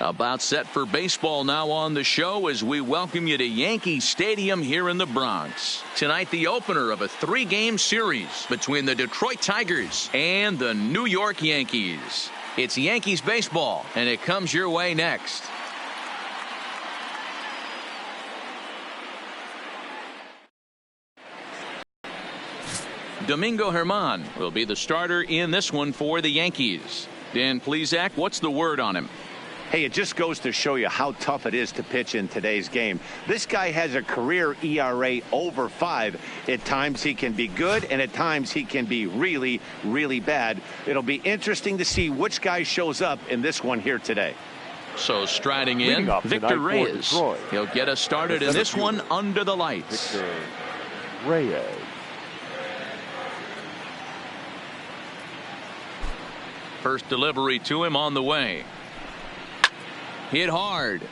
About set for baseball now on the show as we welcome you to Yankee Stadium here in the Bronx. Tonight, the opener of a 3-game series between the Detroit Tigers and the New York Yankees. It's Yankees baseball, and it comes your way next. Domingo Germán will be the starter in this one for the Yankees. Dan Plesac, what's the word on him? Hey, it just goes to show you how tough it is to pitch in today's game. This guy has a career ERA over 5. At times he can be good, and at times he can be really, really bad. It'll be interesting to see which guy shows up in this one here today. So striding in, Victor Reyes. He'll get us started in this one under the lights. Victor Reyes. First delivery to him on the way. Hit hard,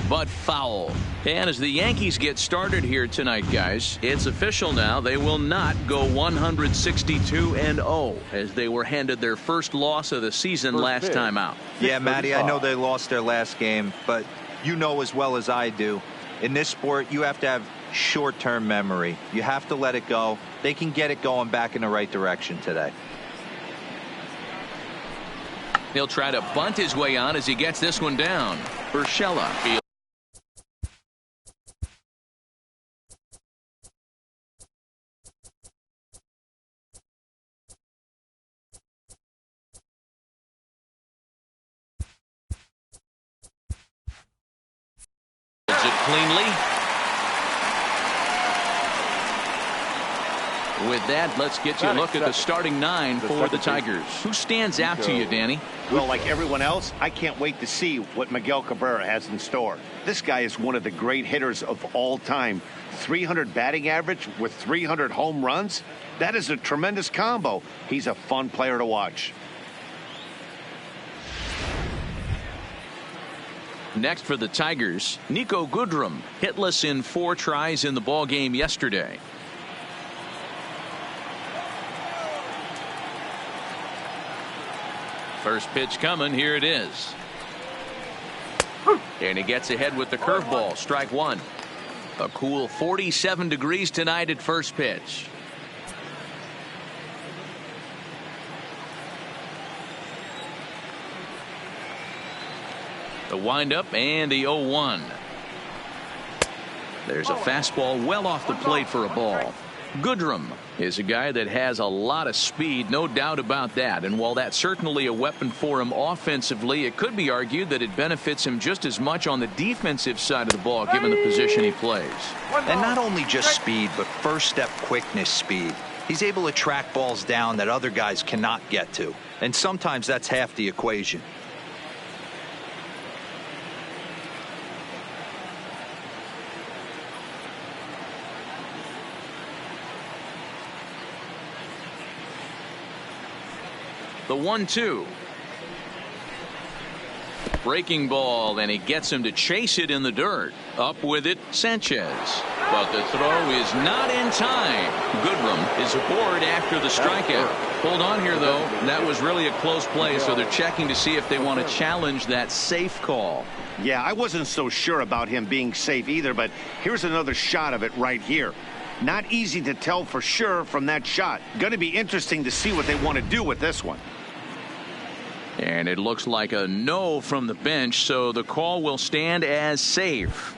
but foul. And as the Yankees get started here tonight, guys, it's official now. They will not go 162-0 as they were handed their first loss of the season last time out. Yeah, Matty, I know they lost their last game, but you know as well as I do, in this sport, you have to have short-term memory. You have to let it go. They can get it going back in the right direction today. He'll try to bunt his way on as he gets this one down. Urshela. Does it cleanly. With that, let's get you a look at the starting 9 for the Tigers. Who stands out to you, Danny? Well, like everyone else, I can't wait to see what Miguel Cabrera has in store. This guy is one of the great hitters of all time. 300 batting average with 300 home runs. That is a tremendous combo. He's a fun player to watch. Next for the Tigers, Nico Goodrum, hitless in 4 tries in the ballgame yesterday. First pitch coming. Here it is. And he gets ahead with the curveball. Strike 1. A cool 47 degrees tonight at first pitch. The windup and the 0-1. There's a fastball well off the plate for a ball. Goodrum is a guy that has a lot of speed, no doubt about that. And while that's certainly a weapon for him offensively, it could be argued that it benefits him just as much on the defensive side of the ball, given the position he plays. And not only just speed, but first step quickness speed. He's able to track balls down that other guys cannot get to. And sometimes that's half the equation. The 1-2. Breaking ball, and he gets him to chase it in the dirt. Up with it, Sanchez. But the throw is not in time. Goodrum is aboard after the strikeout. Hold on here, though. That was really a close play, so they're checking to see if they want to challenge that safe call. Yeah, I wasn't so sure about him being safe either, but here's another shot of it right here. Not easy to tell for sure from that shot. Going to be interesting to see what they want to do with this one. And it looks like a no from the bench, so the call will stand as safe.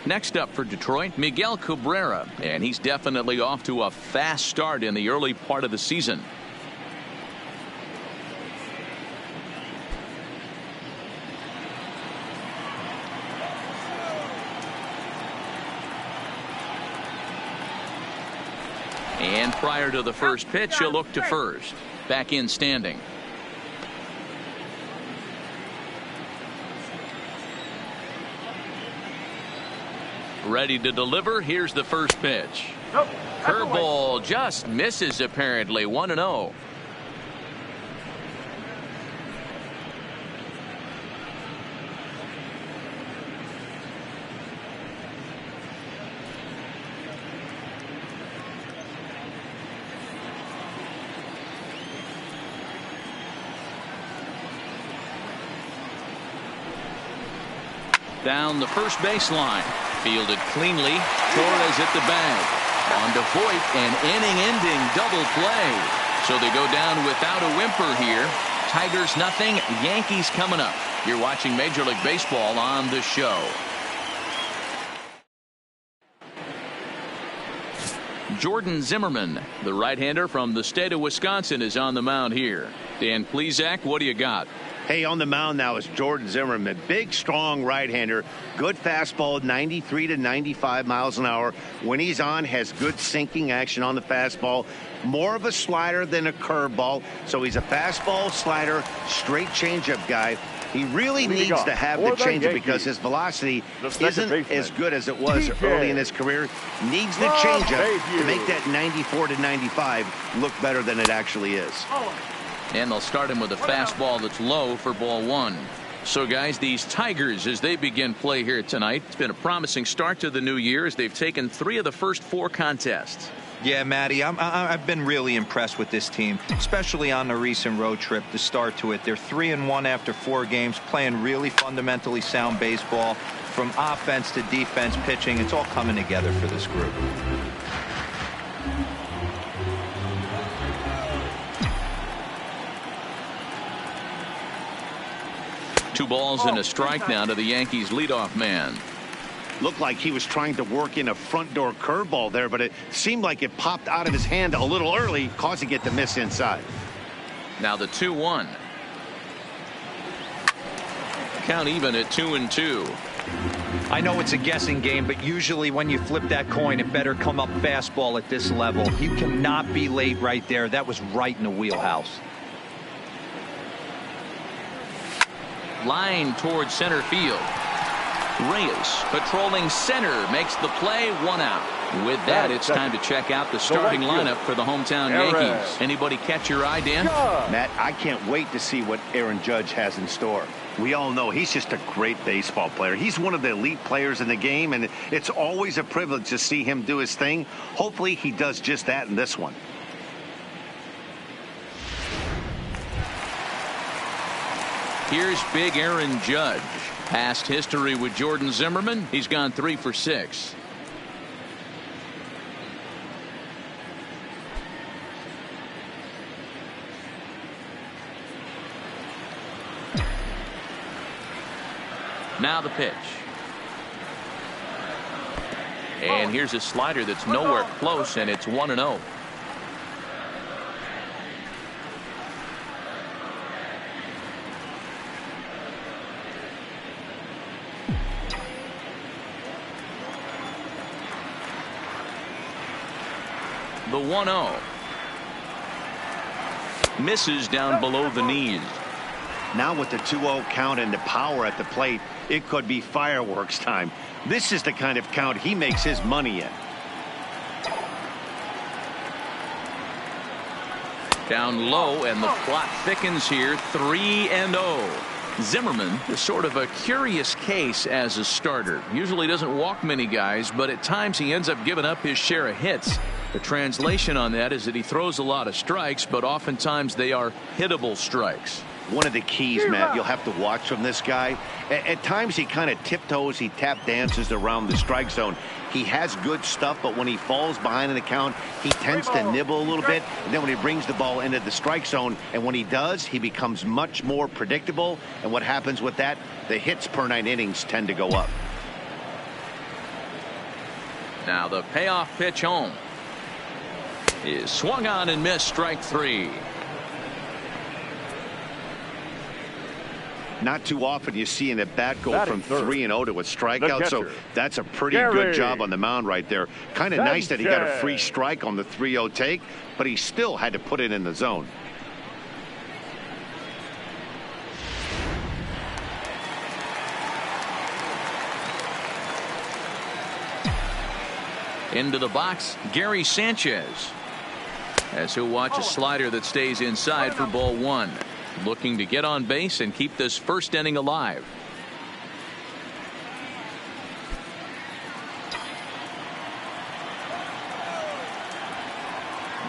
Next up for Detroit, Miguel Cabrera, and he's definitely off to a fast start in the early part of the season. And prior to the first pitch, he'll look to first. Back in standing. Ready to deliver. Here's the first pitch. Curveball just misses apparently. 1-0. Down the first baseline. Fielded cleanly. Torres at the bag. On to Voit, an inning-ending double play. So they go down without a whimper here. Tigers nothing. Yankees coming up. You're watching Major League Baseball on the show. Jordan Zimmerman, the right-hander from the state of Wisconsin, is on the mound here. Dan Plesac, what do you got? Hey, on the mound now is Jordan Zimmerman. Big, strong right-hander. Good fastball, 93 to 95 miles an hour. When he's on, has good sinking action on the fastball. More of a slider than a curveball. So he's a fastball, slider, straight changeup guy. He really needs to have the changeup because his velocity isn't as good as it was early in his career. Needs the changeup to make that 94 to 95 look better than it actually is. And they'll start him with a fastball that's low for ball one. So, guys, these Tigers, as they begin play here tonight, it's been a promising start to the new year as they've taken 3 of the first 4 contests. Yeah, Matty, I've been really impressed with this team, especially on the recent road trip to start to it. They're 3-1 after 4 games, playing really fundamentally sound baseball. From offense to defense, pitching, it's all coming together for this group. Two balls and a strike now to the Yankees leadoff man. Looked like he was trying to work in a front door curveball there, but it seemed like it popped out of his hand a little early, causing it to miss inside. Now the 2-1. Count even at 2-2. I know it's a guessing game, but usually when you flip that coin, it better come up fastball at this level. You cannot be late right there. That was right in the wheelhouse. Line towards center field. Reyes patrolling center makes the play, 1 out. With that, it's time to check out the starting lineup for the hometown Yankees. Anybody catch your eye, Dan? Matt, I can't wait to see what Aaron Judge has in store. We all know he's just a great baseball player. He's one of the elite players in the game, and it's always a privilege to see him do his thing. Hopefully he does just that in this one. Here's big Aaron Judge. Past history with Jordan Zimmerman. He's gone 3 for 6. Now the pitch. And here's a slider that's nowhere close, and it's 1-0. The 1-0. Misses down below the knees. Now with the 2-0 count and the power at the plate, it could be fireworks time. This is the kind of count he makes his money in. Down low, and the plot thickens here. 3-0. Zimmerman is sort of a curious case as a starter. Usually doesn't walk many guys, but at times he ends up giving up his share of hits. The translation on that is that he throws a lot of strikes, but oftentimes they are hittable strikes. One of the keys, Matt, you'll have to watch from this guy. At times he kind of tiptoes, he tap dances around the strike zone. He has good stuff, but when he falls behind in the count, he tends to nibble a little bit. And then when he brings the ball into the strike zone, and when he does, he becomes much more predictable. And what happens with that? The hits per 9 innings tend to go up. Now the payoff pitch home is swung on and missed, strike 3. Not too often you see an at-bat go from 3-0 to a strikeout, so that's a pretty good job on the mound right there. Kind of nice that he got a free strike on the 3-0 take, but he still had to put it in the zone. Into the box, Gary Sanchez, as he'll watch a slider that stays inside for ball 1. Looking to get on base and keep this first inning alive.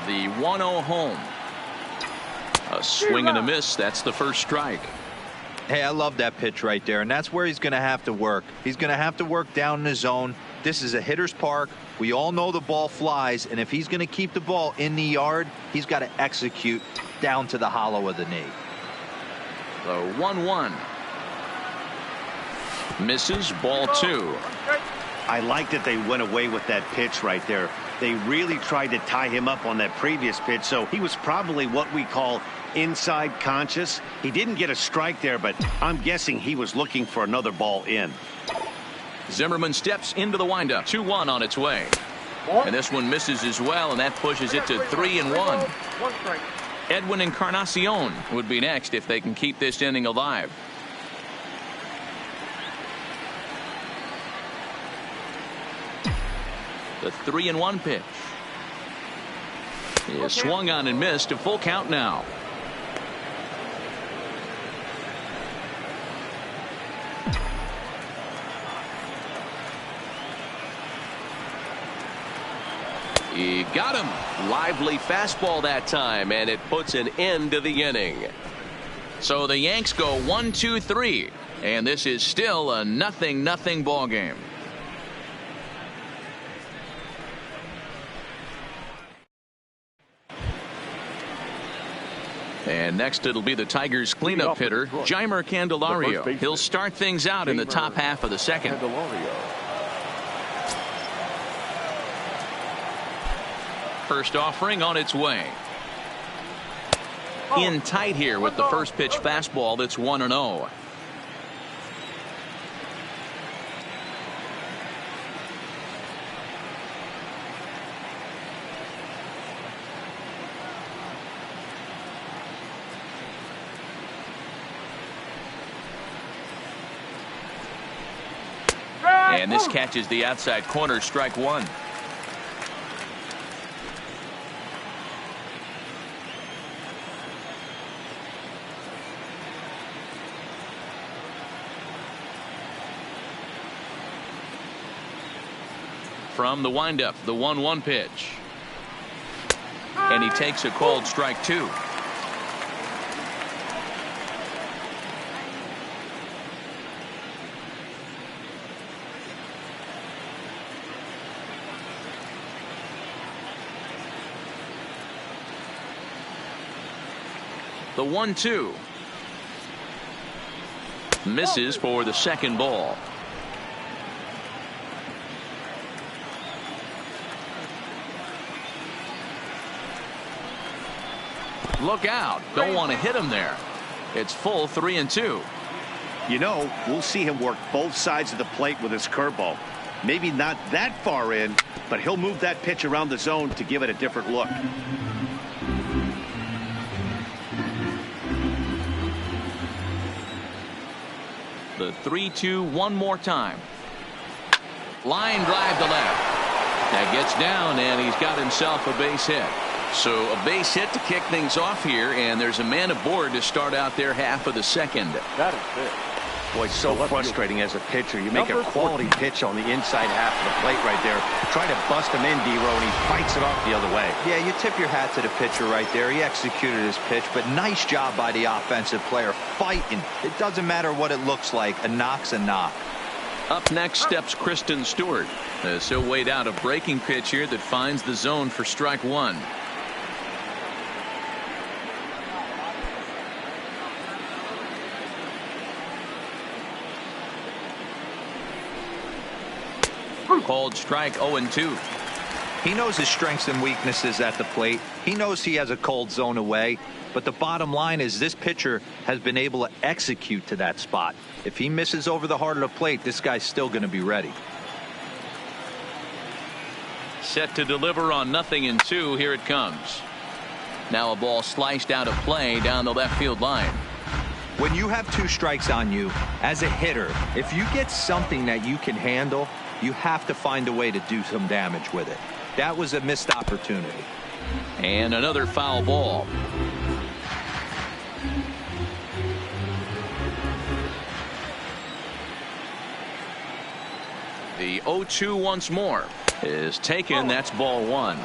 The 1-0 home. A swing and a miss. That's the first strike. Hey, I love that pitch right there, and that's where he's going to have to work. He's going to have to work down in the zone. This is a hitter's park. We all know the ball flies, and if he's going to keep the ball in the yard, he's got to execute down to the hollow of the knee. The 1-1. Misses, ball 2. I like that they went away with that pitch right there. They really tried to tie him up on that previous pitch, so he was probably what we call inside conscious. He didn't get a strike there, but I'm guessing he was looking for another ball in. Zimmerman steps into the windup. 2-1 on its way. And this one misses as well, and that pushes it to 3-1. Edwin Encarnacion would be next if they can keep this inning alive. The 3-1 pitch. He is swung on and missed. A full count now. He got him. Lively fastball that time, and it puts an end to the inning. So the Yanks go 1-2-3, and this is still a 0-0 ball game. And next it'll be the Tigers cleanup hitter, Jeimer Candelario. He'll start things out in the top half of the second. First offering on its way. In tight here with the first pitch fastball that's 1-0. And this catches the outside corner, strike 1. From the windup, the 1-1 pitch. And he takes a cold strike 2. The 1-2. Misses for the second ball. Look out. Don't want to hit him there. It's full 3-2. You know, we'll see him work both sides of the plate with his curveball. Maybe not that far in, but he'll move that pitch around the zone to give it a different look. The 3-2 one more time. Line drive to left. That gets down, and he's got himself a base hit. So a base hit to kick things off here, and there's a man aboard to start out their half of the second. That is it. Boy, so frustrating as a pitcher. You make a quality pitch on the inside half of the plate right there. Try to bust him in, D-Row, and he fights it off the other way. Yeah, you tip your hat to the pitcher right there. He executed his pitch, but nice job by the offensive player fighting. It doesn't matter what it looks like. A knock's a knock. Up next steps Kristen Stewart, as he'll wait out a breaking pitch here that finds the zone for strike 1. Called strike 0-2. He knows his strengths and weaknesses at the plate. He knows he has a cold zone away. But the bottom line is this pitcher has been able to execute to that spot. If he misses over the heart of the plate, this guy's still going to be ready. Set to deliver on 0-2. Here it comes. Now a ball sliced out of play down the left field line. When you have 2 strikes on you as a hitter, if you get something that you can handle, you have to find a way to do some damage with it. That was a missed opportunity. And another foul ball. The 0-2 once more is taken. That's ball 1.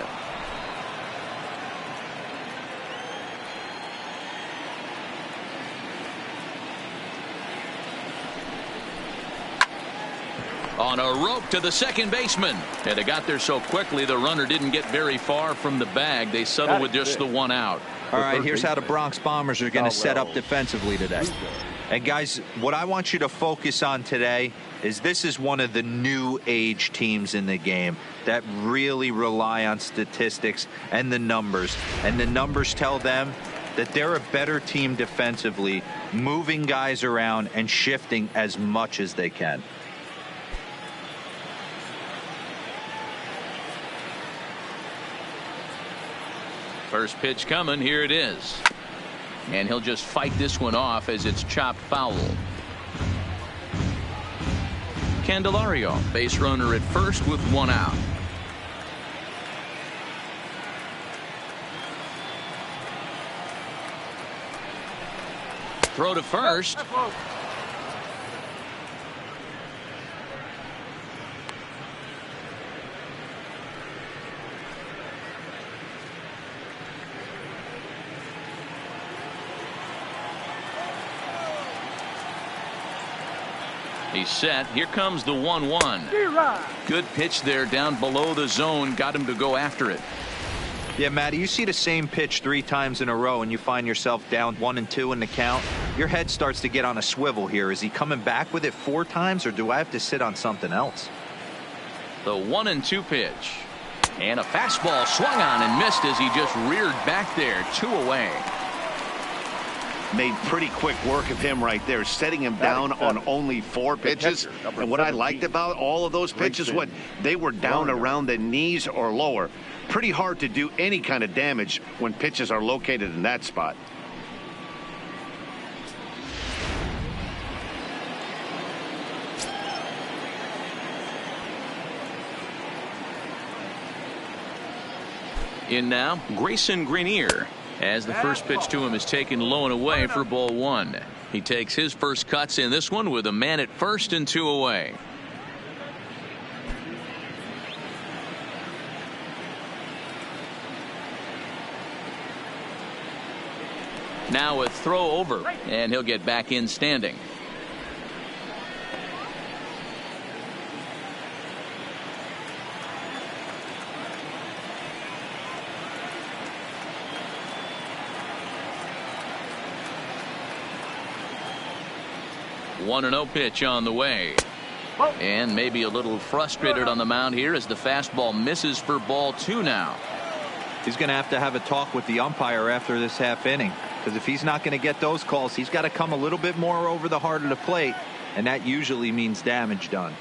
On a rope to the second baseman. And they got there so quickly the runner didn't get very far from the bag. They settled with just the one out. All right, here's how the Bronx Bombers are going to set up defensively today. And guys, what I want you to focus on today is this is one of the new age teams in the game that really rely on statistics and the numbers. And the numbers tell them that they're a better team defensively, moving guys around and shifting as much as they can. First pitch coming. Here it is. And he'll just fight this one off as it's chopped foul. Candelario, base runner at first with one out. Throw to first. He's set. Here comes the 1-1. Good pitch there down below the zone. Got him to go after it. Yeah, Matty, you see the same pitch 3 times in a row and you find yourself down 1-2 in the count. Your head starts to get on a swivel here. Is he coming back with it 4 times, or do I have to sit on something else? The 1-2 pitch. And a fastball swung on and missed as he just reared back there. 2 away. Made pretty quick work of him right there, setting him down on only 4 pitches. And what I liked about all of those pitches, what they were down around the knees or lower. Pretty hard to do any kind of damage when pitches are located in that spot. In now, Grayson Greenier, as the first pitch to him is taken low and away for ball 1. He takes his first cuts in this one with a man at first and 2 away. Now a throw over, and he'll get back in standing. One 1-0 pitch on the way. And maybe a little frustrated on the mound here as the fastball misses for ball 2 now. He's going to have a talk with the umpire after this half inning, because if he's not going to get those calls, he's got to come a little bit more over the heart of the plate, and that usually means damage done.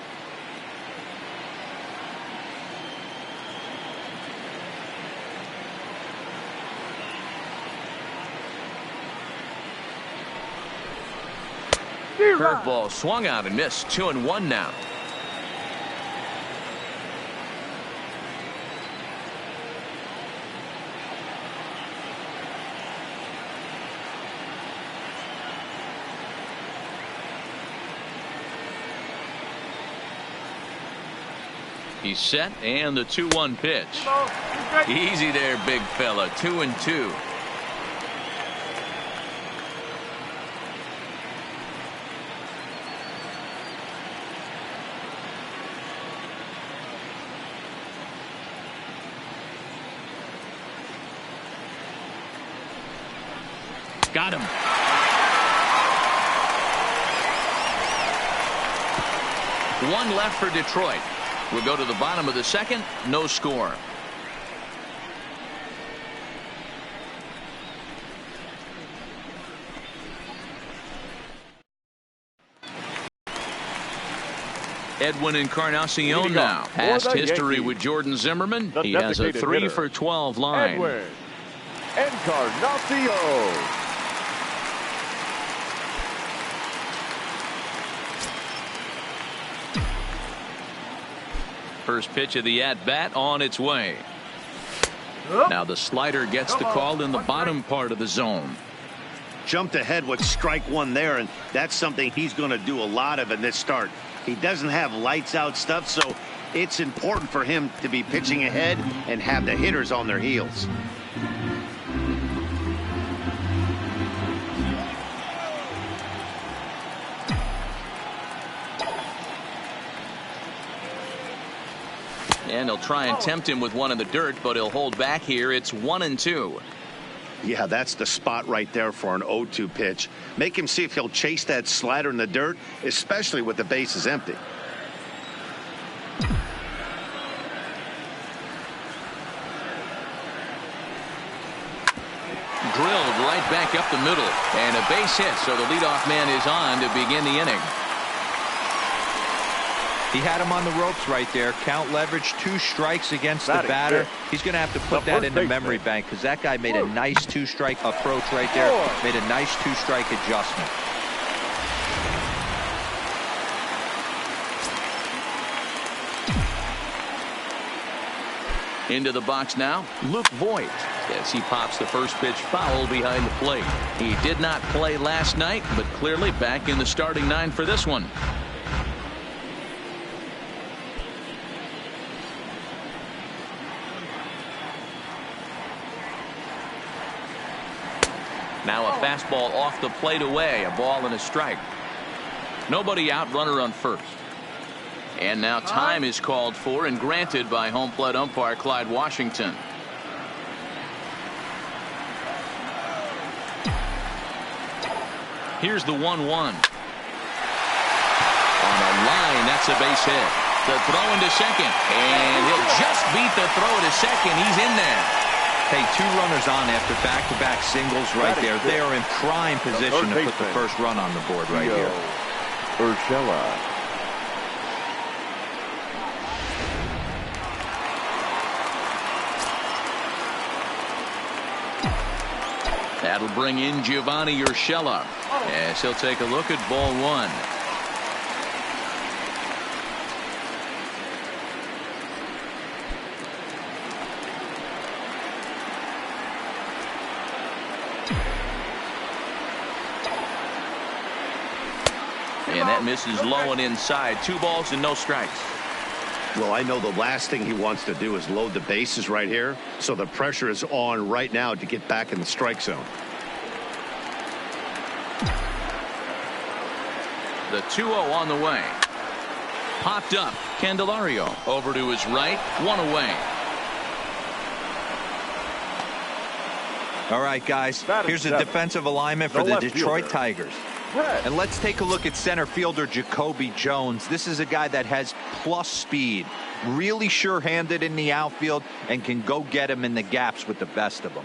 Curveball swung out and missed. 2-1 now. He's set, and the 2-1 pitch. Easy there, big fella. 2-2. Got him. One left for Detroit. We'll go to the bottom of the second. No score. Edwin Encarnacion now. Past history with Jordan Zimmerman. He has a 3 for 12 line. Edwin Encarnacion. First pitch of the at-bat on its way. Now the slider gets the call in the bottom part of the zone. Jumped ahead with strike 1 there, and that's something he's going to do a lot of in this start. He doesn't have lights out stuff, so it's important for him to be pitching ahead and have the hitters on their heels. And they'll try and tempt him with one in the dirt, but he'll hold back here. It's 1-2. Yeah, that's the spot right there for an 0-2 pitch. Make him see if he'll chase that slider in the dirt, especially with the bases empty. Drilled right back up the middle, and a base hit, so the leadoff man is on to begin the inning. He had him on the ropes right there. Count leverage, 2 strikes against the batter. He's going to have to put that in the memory bank, because that guy made a nice 2-strike approach right there. Made a nice 2-strike adjustment. Into the box now, Luke Voigt, as he pops the first pitch foul behind the plate. He did not play last night, but clearly back in the starting 9 for this one. Now a fastball off the plate away, a ball and a strike. Nobody out, runner on first. And now time is called for and granted by home plate umpire Clyde Washington. Here's the 1-1. On a line, that's a base hit. The throw into second, and he'll just beat the throw to second. He's in there. Hey, 2 runners on after back-to-back singles right there. They are in prime position to put the first run on the board right here. Urshela. That'll bring in Giovanni Urshela as he'll take a look at ball 1. And that misses low and inside. 2 balls and no strikes. Well, I know the last thing he wants to do is load the bases right here, so the pressure is on right now to get back in the strike zone. The 2-0 on the way. Popped up. Candelario over to his right. 1 away. All right, guys. Here's a defensive alignment for the Detroit Tigers. And let's take a look at center fielder Jacoby Jones. This is a guy that has plus speed, really sure-handed in the outfield, and can go get him in the gaps with the best of them.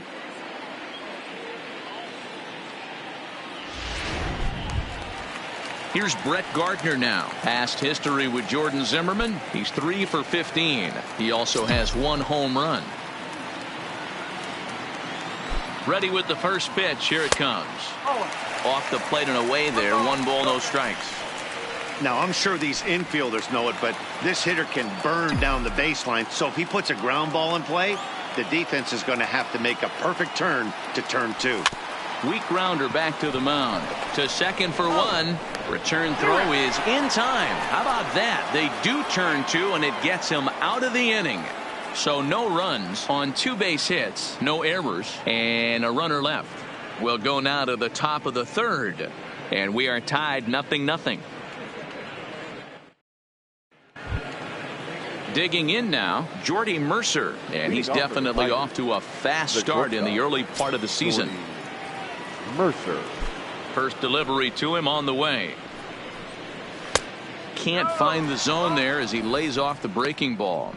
Here's Brett Gardner now. Past history with Jordan Zimmerman. He's 3 for 15. He also has 1 home run. Ready with the first pitch. Here it comes. Off the plate and away there. 1 ball, no strikes. Now, I'm sure these infielders know it, but this hitter can burn down the baseline. So if he puts a ground ball in play, the defense is going to have to make a perfect turn to turn 2. Weak grounder back to the mound. To second for 1. Return throw is in time. How about that? They do turn 2, and it gets him out of the inning. So no runs on 2 base hits, no errors, and a runner left. We'll go now to the top of the 3rd, and we are tied 0-0. Digging in now, Jordy Mercer, and he's definitely off to a fast start in the early part of the season. Mercer. First delivery to him on the way. Can't find the zone there as he lays off the breaking ball.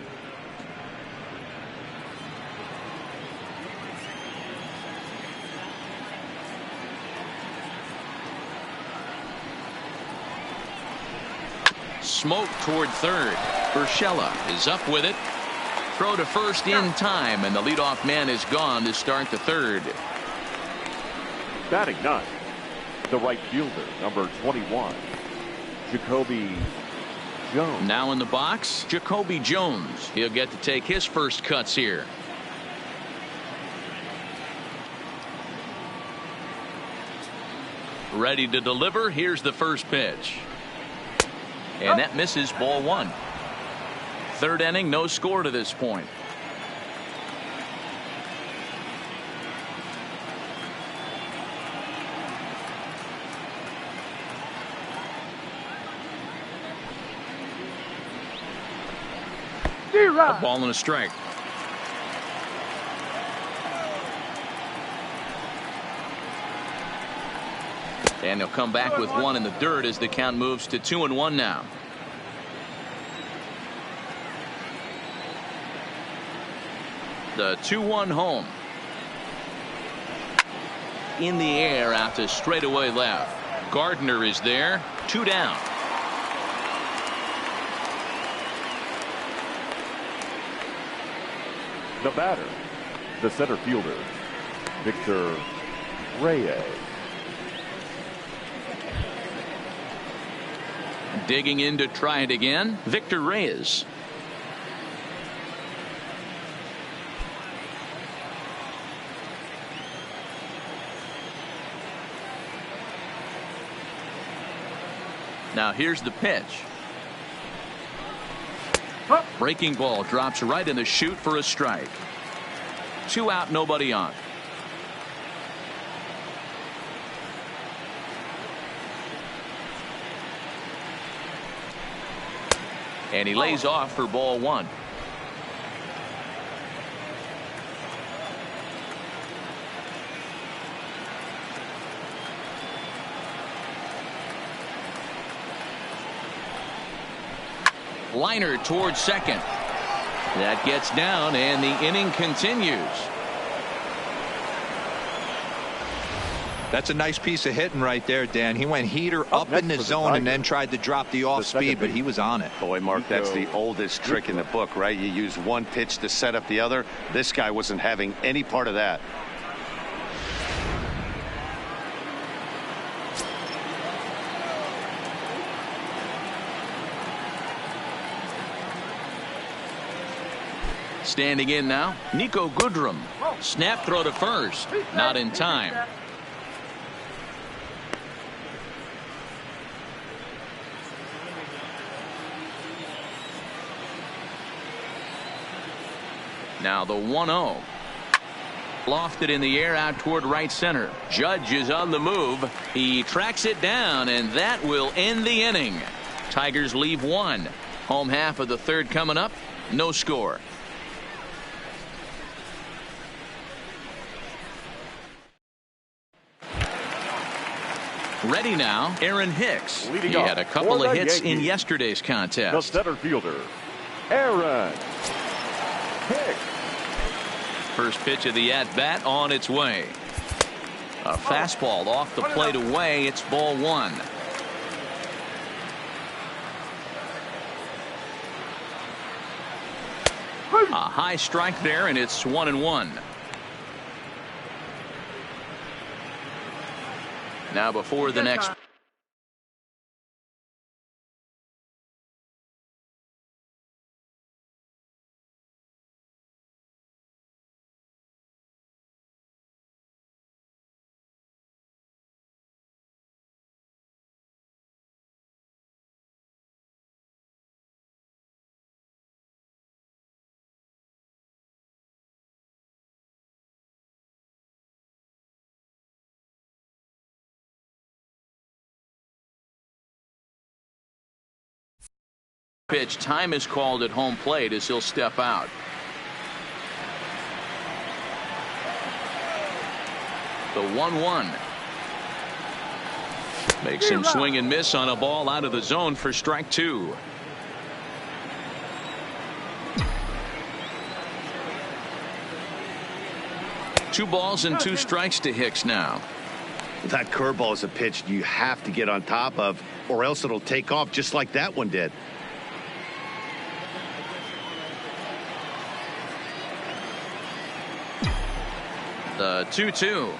Smoke toward third. Urshela is up with it. Throw to first in time, and the leadoff man is gone to start the 3rd. Batting 9, the right fielder, number 21, Jacoby Jones. Now in the box, Jacoby Jones. He'll get to take his first cuts here. Ready to deliver. Here's the first pitch. And that misses, ball 1. 3rd inning, no score to this point. A ball and a strike. And he'll come back with one in the dirt as the count moves to 2-1 now. The 2-1 home. In the air out to straightaway left. Gardner is there. 2 down. The batter, the center fielder, Victor Reyes. Digging in to try it again, Victor Reyes. Now here's the pitch. Breaking ball drops right in the chute for a strike. 2 out, nobody on. And he lays off for ball 1. Liner towards second. That gets down and the inning continues. That's a nice piece of hitting right there, Dan. He went heater up in the zone and then tried to drop the off speed, but he was on it. Boy, Mark, that's the oldest trick in the book, right? You use one pitch to set up the other. This guy wasn't having any part of that. Standing in now, Nico Goodrum. Snap throw to first. Not in time. Now the 1-0. Lofted in the air out toward right center. Judge is on the move. He tracks it down, and that will end the inning. Tigers leave 1. Home half of the 3rd coming up. No score. Ready now, Aaron Hicks. He had a couple of hits in yesterday's contest. The center fielder, Aaron Hicks. First pitch of the at-bat on its way. A fastball off the plate away. It's ball 1. A high strike there, and it's 1-1. Now before the next. Pitch. Time is called at home plate as he'll step out. The 1-1 makes him swing and miss on a ball out of the zone for strike 2. Two balls and 2 strikes to Hicks now. That curveball is a pitch you have to get on top of, or else it'll take off just like that one did. The 2-2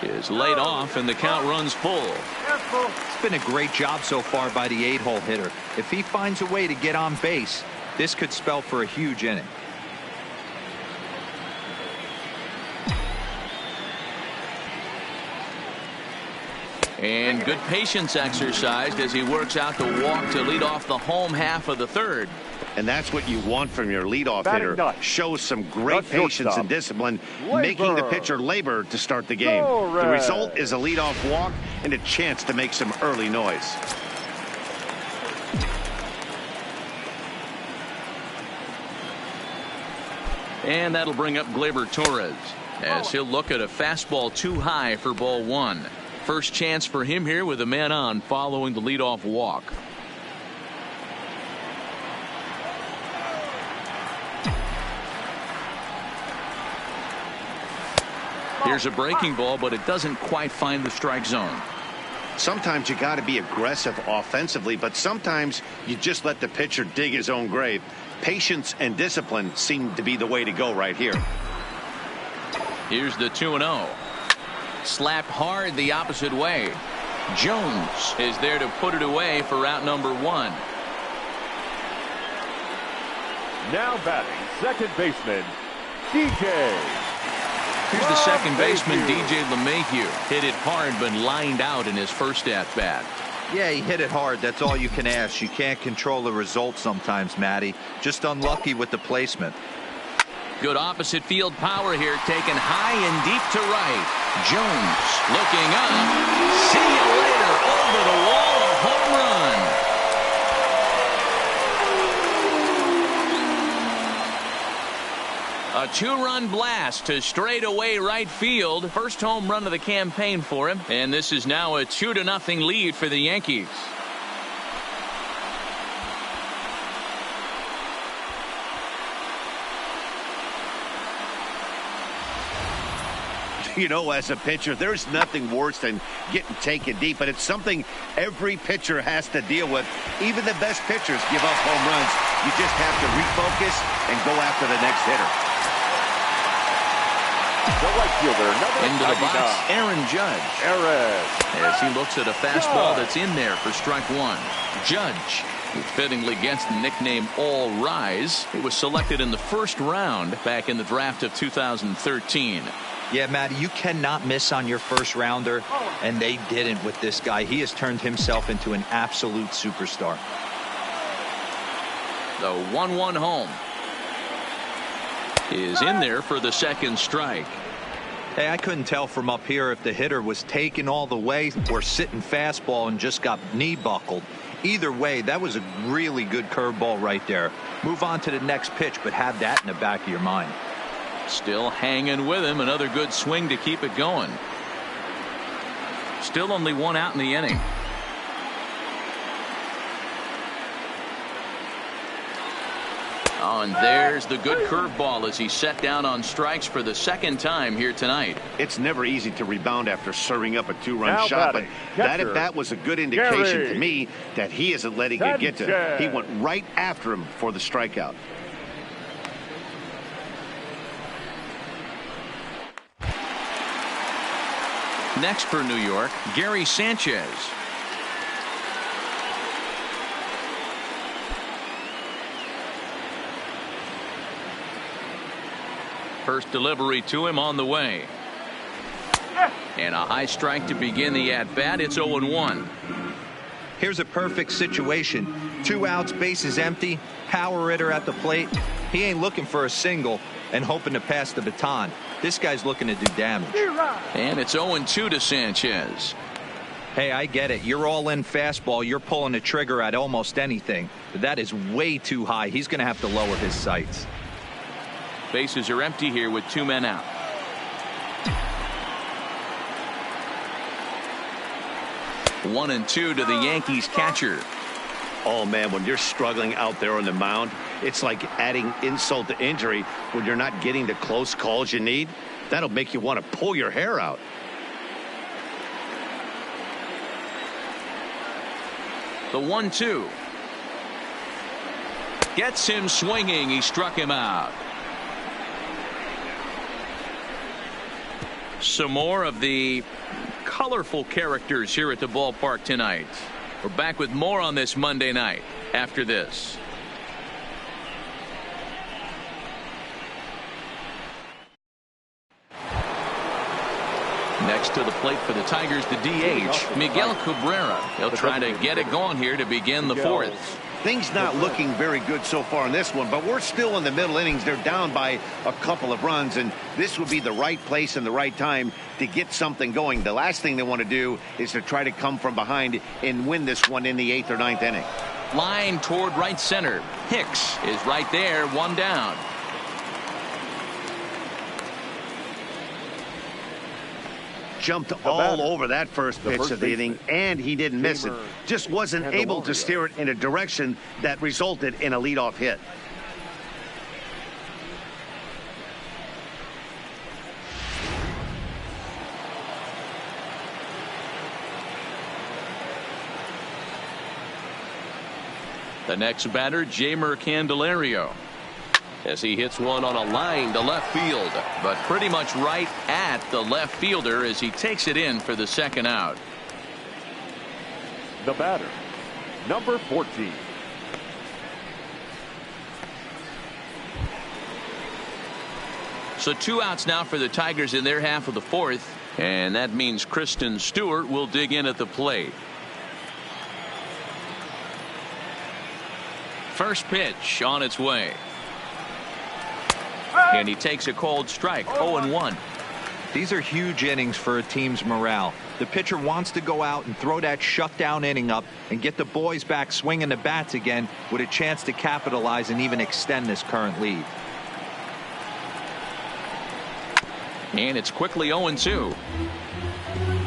is laid off and the count runs full. It's been a great job so far by the 8-hole hitter. If he finds a way to get on base, this could spell for a huge inning. And good patience exercised as he works out the walk to lead off the home half of the 3rd. And that's what you want from your leadoff hitter. Shows some great patience and discipline, making the pitcher labor to start the game. The result is a leadoff walk and a chance to make some early noise. And that'll bring up Gleyber Torres as he'll look at a fastball too high for ball one. First chance for him here with a man on following the leadoff walk. Here's a breaking ball, but it doesn't quite find the strike zone. Sometimes you got to be aggressive offensively, but sometimes you just let the pitcher dig his own grave. Patience and discipline seem to be the way to go right here. Here's the 2-0. Slapped hard the opposite way. Jones is there to put it away for out number one. Now batting, second baseman, DJ. Here's the second baseman, DJ LeMahieu. Hit it hard, but lined out in his first at-bat. Yeah, he hit it hard. That's all you can ask. You can't control the result sometimes, Matty. Just unlucky with the placement. Good opposite field power here, taken high and deep to right. Jones looking up. See you later. Over the wall, a home run. A two-run blast to straightaway right field. First home run of the campaign for him. And this is now a 2-0 lead for the Yankees. You know, as a pitcher, there's nothing worse than getting taken deep, but it's something every pitcher has to deal with. Even the best pitchers give up home runs. You just have to refocus and go after the next hitter. The right fielder, number into the 99. box, Aaron Judge. As he looks at a fastball that's in there for strike one. Judge, who fittingly gets the nickname All Rise. He was selected in the first round back in the draft of 2013. Yeah, Matty, you cannot miss on your first rounder, and they didn't with this guy. He has turned himself into an absolute superstar. The 1-1 home is in there for the second strike. Hey, I couldn't tell from up here if the hitter was taken all the way or sitting fastball and just got knee buckled. Either way, that was a really good curveball right there. Move on to the next pitch, but have that in the back of your mind. Still hanging with him. Another good swing to keep it going. Still only one out in the inning. Oh, and there's the good curveball as he set down on strikes for the second time here tonight. It's never easy to rebound after serving up a two-run shot, but that at bat was a good indication to me that he isn't letting it get to him. He went right after him for the strikeout. Next for New York, Gary Sanchez. First delivery to him on the way. And a high strike to begin the at-bat. It's 0-1. Here's a perfect situation. 2 outs, bases empty, power hitter at the plate. He ain't looking for a single and hoping to pass the baton. This guy's looking to do damage. And it's 0-2 to Sanchez. Hey, I get it. You're all in fastball. You're pulling the trigger at almost anything. But that is way too high. He's going to have to lower his sights. Bases are empty here with 2 men out. One and 2 to the Yankees catcher. Oh, man, when you're struggling out there on the mound, it's like adding insult to injury when you're not getting the close calls you need. That'll make you want to pull your hair out. The 1-2. Gets him swinging. He struck him out. Some more of the colorful characters here at the ballpark tonight. We're back with more on this Monday night after this. Next to the plate for the Tigers, the DH, Miguel Cabrera. He'll try to get it going here to begin the fourth. Things not looking very good so far in this one, but we're still in the middle innings. They're down by a couple of runs, and this would be the right place and the right time to get something going. The last thing they want to do is to try to come from behind and win this one in the 8th or 9th inning. Line toward right center. Hicks is right there, one down. jumped all over that first pitch of the inning, and he didn't miss it. Just wasn't able to steer it in a direction that resulted in a leadoff hit. The next batter, Jeimer Candelario, as he hits one on a line to left field, but pretty much right at the left fielder as he takes it in for the second out. The batter, number 14. So 2 outs now for the Tigers in their half of the fourth, and that means Kristen Stewart will dig in at the plate. First pitch on its way. And he takes a cold strike. 0-1. These are huge innings for a team's morale. The pitcher wants to go out and throw that shutdown inning up and get the boys back swinging the bats again with a chance to capitalize and even extend this current lead. And it's quickly 0-2.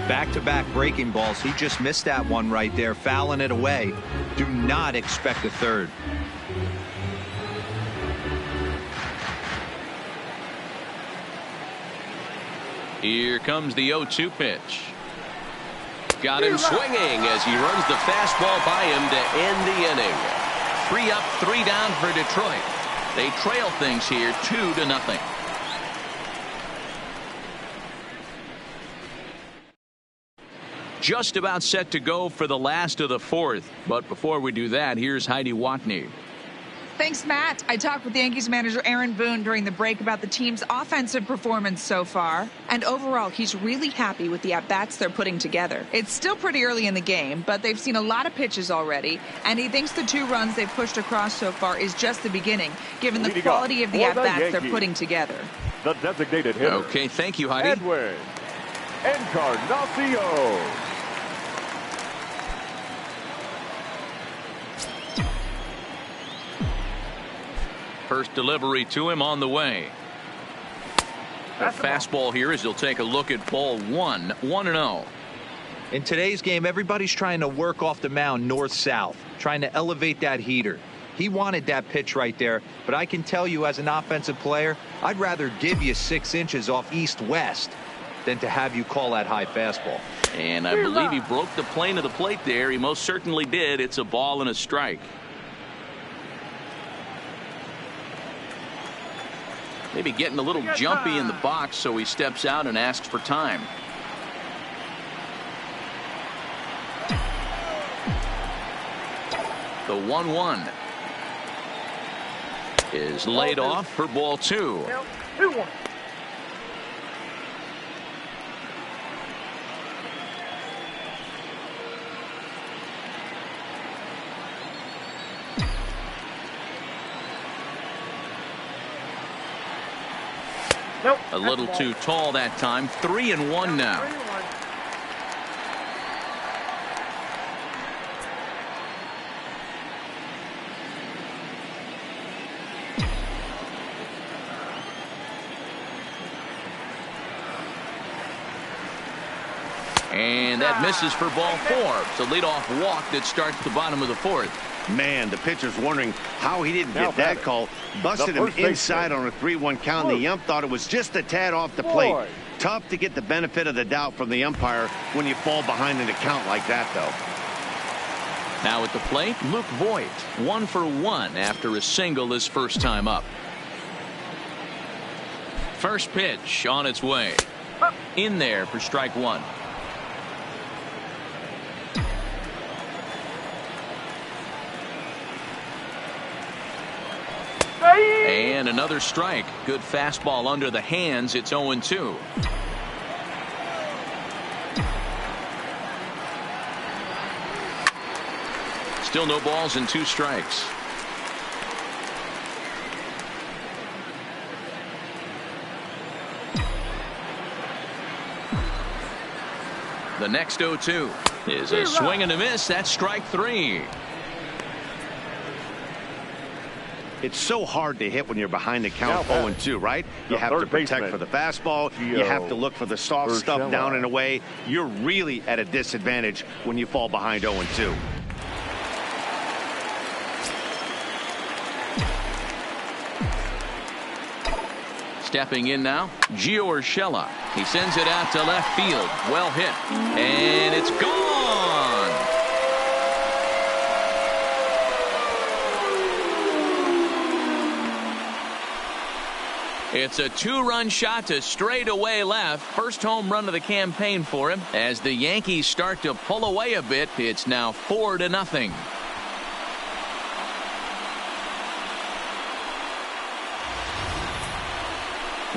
Back-to-back breaking balls. He just missed that one right there, fouling it away. Do not expect a third. Here comes the 0-2 pitch. Got him swinging as he runs the fastball by him to end the inning. 3 up, 3 down for Detroit. They trail things here 2-0. Just about set to go for the last of the fourth. But before we do that, here's Heidi Watney. Thanks, Matt. I talked with Yankees manager Aaron Boone during the break about the team's offensive performance so far. And overall, he's really happy with the at-bats they're putting together. It's still pretty early in the game, but they've seen a lot of pitches already. And he thinks the 2 runs they've pushed across so far is just the beginning, given the quality of the at-bats they're putting together. The designated hitter. Okay, thank you, Heidi. Edwin Encarnacion. First delivery to him on the way. A fastball here as he'll take a look at ball 1. 1-0. In today's game, everybody's trying to work off the mound north-south, trying to elevate that heater. He wanted that pitch right there, but I can tell you as an offensive player, I'd rather give you 6 inches off east-west than to have you call that high fastball. And I believe he broke the plane of the plate there. He most certainly did. It's a ball and a strike. Maybe getting a little jumpy in the box, so he steps out and asks for time. The 1-1 is laid off for ball 2. 2-1. Nope. A little too tall that time. 3-1 now. 3-1. And that misses for ball 4. It's a leadoff walk that starts the bottom of the fourth. Man, the pitcher's wondering how he didn't get that call. Busted him inside on a 3-1 count. The ump thought it was just a tad off the plate. Tough to get the benefit of the doubt from the umpire when you fall behind in a count like that, though. Now at the plate, Luke Voigt, 1 for 1 after a single his first time up. First pitch on its way. In there for strike 1. And another strike. Good fastball under the hands. It's 0-2. Still no balls and 2 strikes. The next 0-2 is a swing and a miss. That's strike 3. It's so hard to hit when you're behind the count Now 0-2, right? You the have to third protect baseman, for the fastball. You have to look for the soft stuff down and away. You're really at a disadvantage when you fall behind 0-2. Stepping in now, Gio Urshela. He sends it out to left field. Well hit. And it's gone. It's a two-run shot to straightaway left. First home run of the campaign for him. As the Yankees start to pull away a bit, it's now 4-0.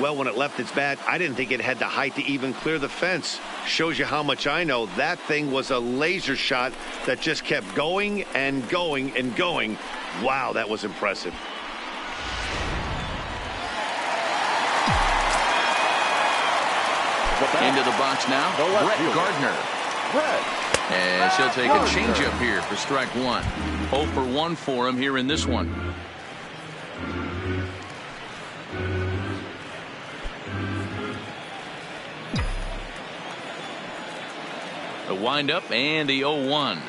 Well, when it left its bat, I didn't think it had the height to even clear the fence. Shows you how much I know. That thing was a laser shot that just kept going and going and going. Wow, that was impressive. Into the box now, Brett Gardner. As he'll take a changeup here for strike one. 0 for 1 for him here in this one. The windup and the 0-1.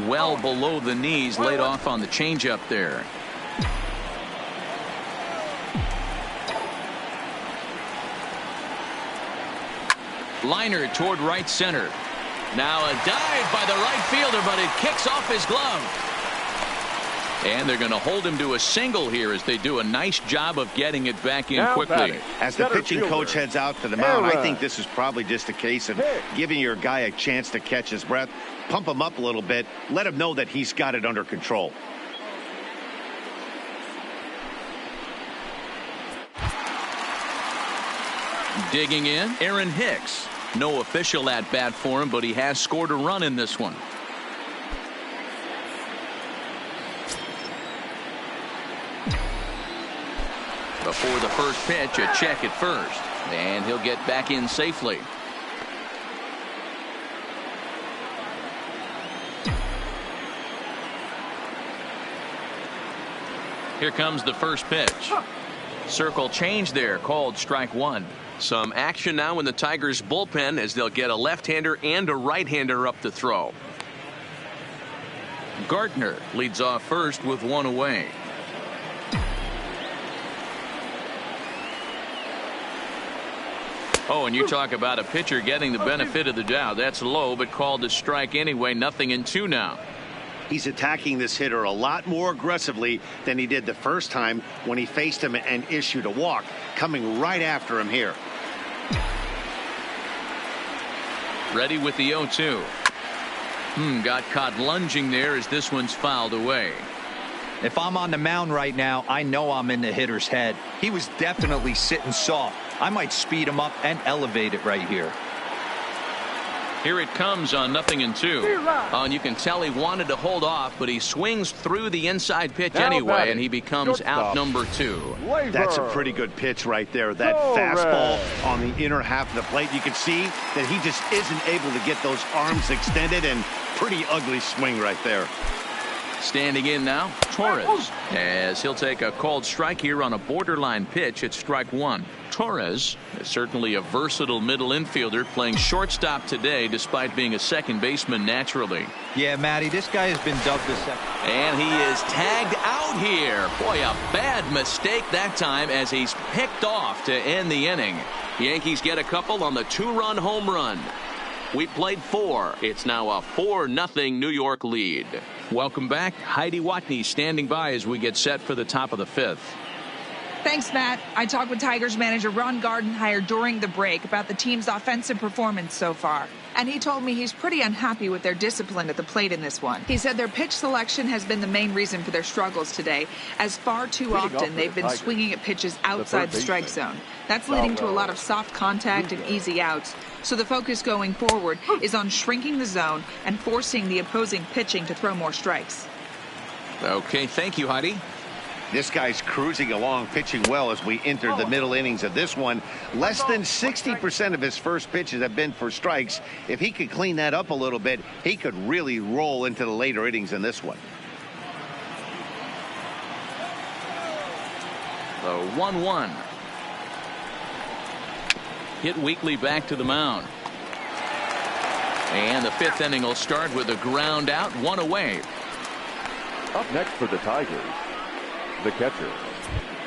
Well below the knees, laid off on the changeup there. Liner toward right center. Now a dive by the right fielder, but it kicks off his glove. And they're going to hold him to a single here as they do a nice job of getting it back in quickly. As the pitching coach heads out to the mound, I think this is probably just a case of giving your guy a chance to catch his breath, pump him up a little bit, let him know that he's got it under control. Digging in, Aaron Hicks. No official at bat for him, but he has scored a run in this one. Before the first pitch, a check at first, and he'll get back in safely. Here comes the first pitch. Circle change there, called strike one. Some action now in the Tigers bullpen as they'll get a left-hander and a right-hander up to throw. Gardner leads off first with one away. Oh, and you talk about a pitcher getting the benefit of the doubt. That's low, but called a strike anyway. 0-2 now. He's attacking this hitter a lot more aggressively than he did the first time when he faced him and issued a walk, coming right after him here. Ready with the 0-2. Got caught lunging there as this one's fouled away. If I'm on the mound right now, I know I'm in the hitter's head. He was definitely sitting soft. I might speed him up and elevate it right here. Here it comes on 0-2. And you can tell he wanted to hold off, but he swings through the inside pitch anyway, and he becomes out number 2. That's a pretty good pitch right there. That fastball on the inner half of the plate. You can see that he just isn't able to get those arms extended, and pretty ugly swing right there. Standing in now, Torres, as he'll take a called strike here on a borderline pitch at strike one. Torres is certainly a versatile middle infielder, playing shortstop today despite being a second baseman naturally. Yeah, Matty, this guy has been dubbed the second. And he is tagged out here. Boy, a bad mistake that time as he's picked off to end the inning. Yankees get a couple on the 2-run home run. We played 4. It's now a 4-0 New York lead. Welcome back. Heidi Watney standing by as we get set for the top of the 5th. Thanks, Matt. I talked with Tigers manager Ron Gardenhire during the break about the team's offensive performance so far. And he told me he's pretty unhappy with their discipline at the plate in this one. He said their pitch selection has been the main reason for their struggles today, as far too often they've been swinging at pitches outside the strike zone. That's leading to a lot of soft contact and easy outs. So the focus going forward is on shrinking the zone and forcing the opposing pitching to throw more strikes. Okay, thank you, Heidi. This guy's cruising along, pitching well as we enter the middle innings of this one. Less than 60% of his first pitches have been for strikes. If he could clean that up a little bit, he could really roll into the later innings in this one. The 1-1. Hit weakly back to the mound. And the 5th inning will start with a ground out, 1 away. Up next for the Tigers, the catcher,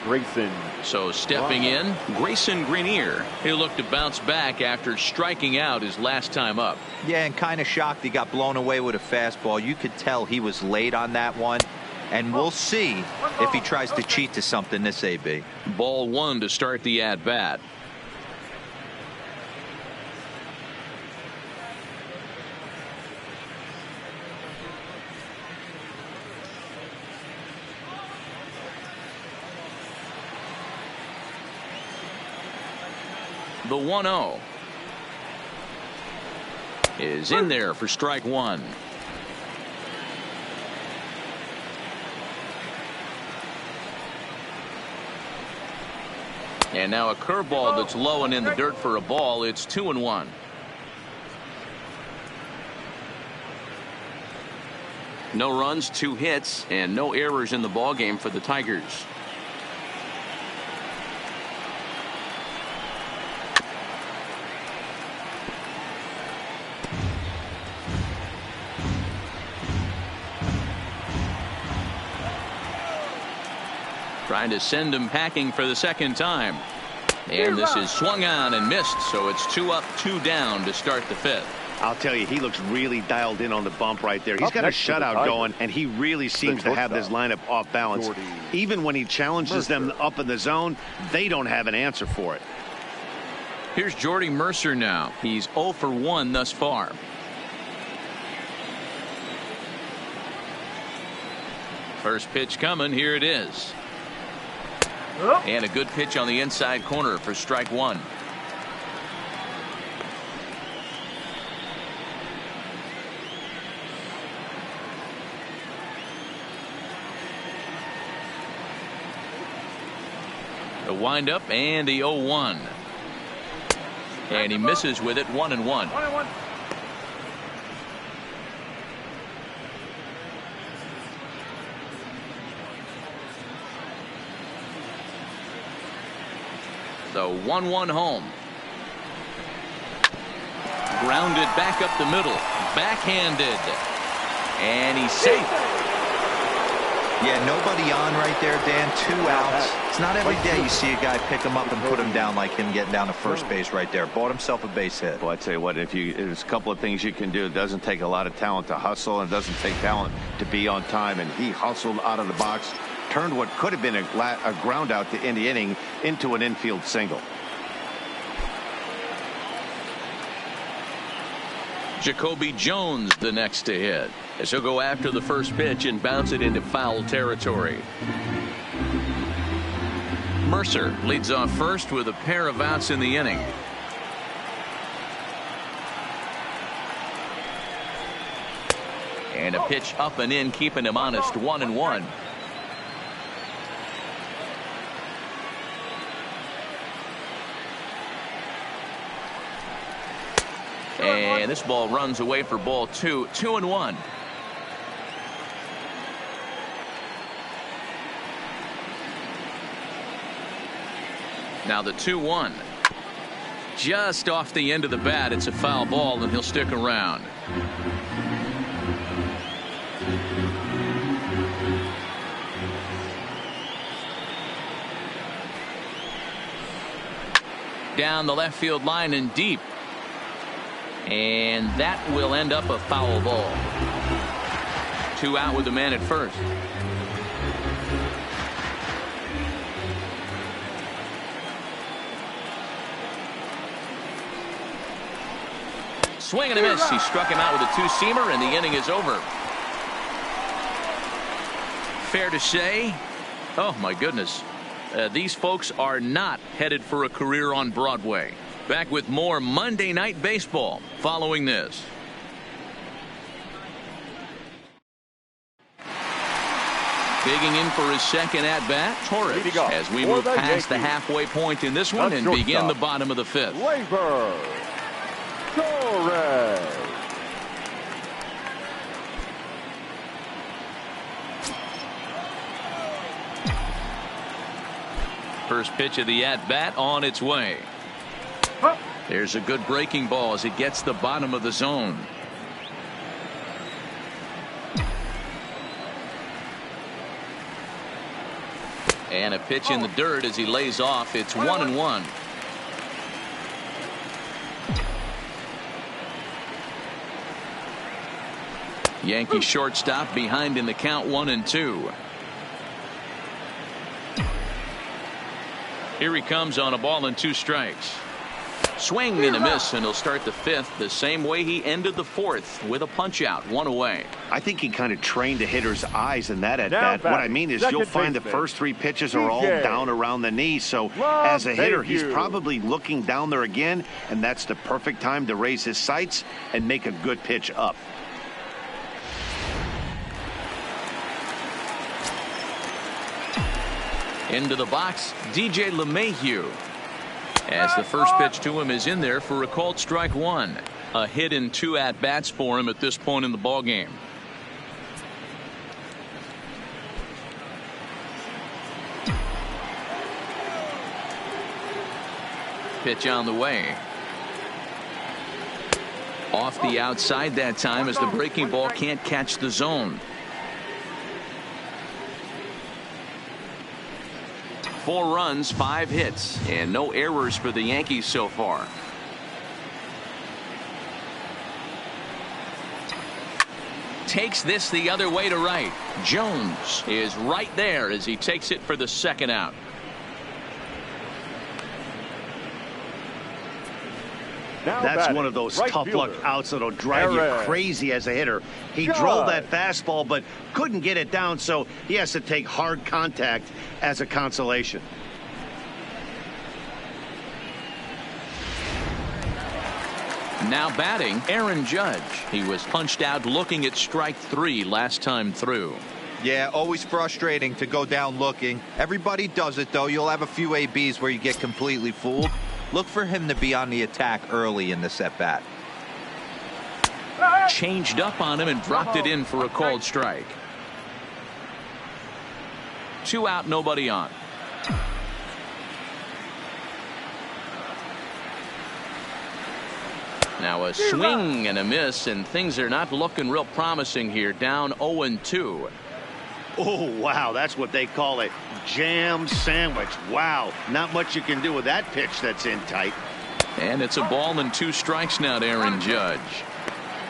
Grayson. So stepping in, Grayson Greenier. He'll look to bounce back after striking out his last time up. Yeah, and kind of shocked he got blown away with a fastball. You could tell he was late on that one. And we'll see if he tries to cheat to something this AB. Ball 1 to start the at-bat. The 1-0 is in there for strike 1. And now a curveball that's low and in the dirt for a ball. It's 2-1. No runs, 2 hits, and no errors in the ball game for the Tigers. Trying to send him packing for the second time. And this is swung on and missed, so it's 2 up, 2 down to start the 5th. I'll tell you, he looks really dialed in on the bump right there. He's got a shutout going, and he really seems to have this lineup off balance. Even when he challenges them up in the zone, they don't have an answer for it. Here's Jordy Mercer now. He's 0 for 1 thus far. First pitch coming. Here it is. And a good pitch on the inside corner for strike 1. The windup and the 0-1. And he misses with it. 1-1. The 1-1 home. Grounded back up the middle. Backhanded. And he's safe. Yeah, nobody on right there, Dan. 2 outs. It's not every day you see a guy pick him up and put him down like him getting down to first base right there. Bought himself a base hit. Well, I tell you what, there's a couple of things you can do. It doesn't take a lot of talent to hustle, and it doesn't take talent to be on time. And he hustled out of the box, turned what could have been a ground out to end the inning into an infield single. Jacoby Jones the next to hit, as he'll go after the first pitch and bounce it into foul territory. Mercer leads off first with a pair of outs in the inning. And a pitch up and in, keeping him honest. 1-1. And this ball runs away for ball 2. 2-1. Now the 2-1. Just off the end of the bat. It's a foul ball, and he'll stick around. Down the left field line and deep. And that will end up a foul ball. 2 out with the man at first. Swing and a miss. He struck him out with a 2-seamer, and the inning is over. Fair to say, oh my goodness, these folks are not headed for a career on Broadway. Back with more Monday Night Baseball following this. Digging in for his second at-bat, Torres, as we move past the halfway point in this one and begin the bottom of the 5th. Gleyber Torres. first pitch of the at-bat on its way. There's a good breaking ball as it gets the bottom of the zone. And a pitch in the dirt as he lays off. It's 1-1. Yankee shortstop behind in the count, 1-2. Here he comes on a ball and 2 strikes. Swing and a miss, and he'll start the 5th the same way he ended the 4th with a punch out, 1 away. I think he kind of trained the hitter's eyes in that at bat. What I mean is you'll find the first 3 pitches are all down around the knee. So as a hitter, he's probably looking down there again, and that's the perfect time to raise his sights and make a good pitch up. Into the box, DJ LeMahieu. As the first pitch to him is in there for a called strike 1. A hit in 2 at-bats for him at this point in the ballgame. Pitch on the way. Off the outside that time as the breaking ball can't catch the zone. 4 runs, 5 hits, and no errors for the Yankees so far. Takes this the other way to right. Jones is right there as he takes it for the 2nd out. That's one of those tough luck outs that'll drive you crazy as a hitter. He drove that fastball but couldn't get it down, so he has to take hard contact as a consolation. Now batting, Aaron Judge. He was punched out looking at strike 3 last time through. Yeah, always frustrating to go down looking. Everybody does it, though. You'll have a few ABs where you get completely fooled. Look for him to be on the attack early in this at bat. Changed up on him and dropped it in for a called strike. 2 out, nobody on. Now a swing and a miss, and things are not looking real promising here. Down 0-2. Oh, wow, that's what they call a jam sandwich. Wow, not much you can do with that pitch that's in tight. And it's a ball and 2 strikes now to Aaron Judge.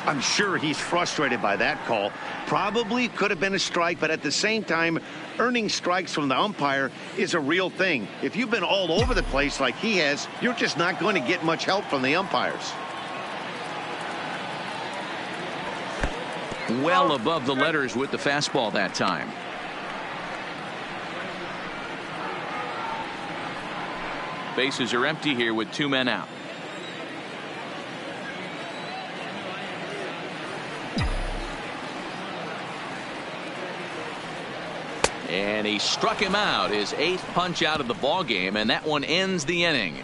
I'm sure he's frustrated by that call. Probably could have been a strike, but at the same time, earning strikes from the umpire is a real thing. If you've been all over the place like he has, you're just not going to get much help from the umpires. Well above the letters with the fastball that time. Bases are empty here with 2 men out. And he struck him out, his 8th punch out of the ball game, and that one ends the inning.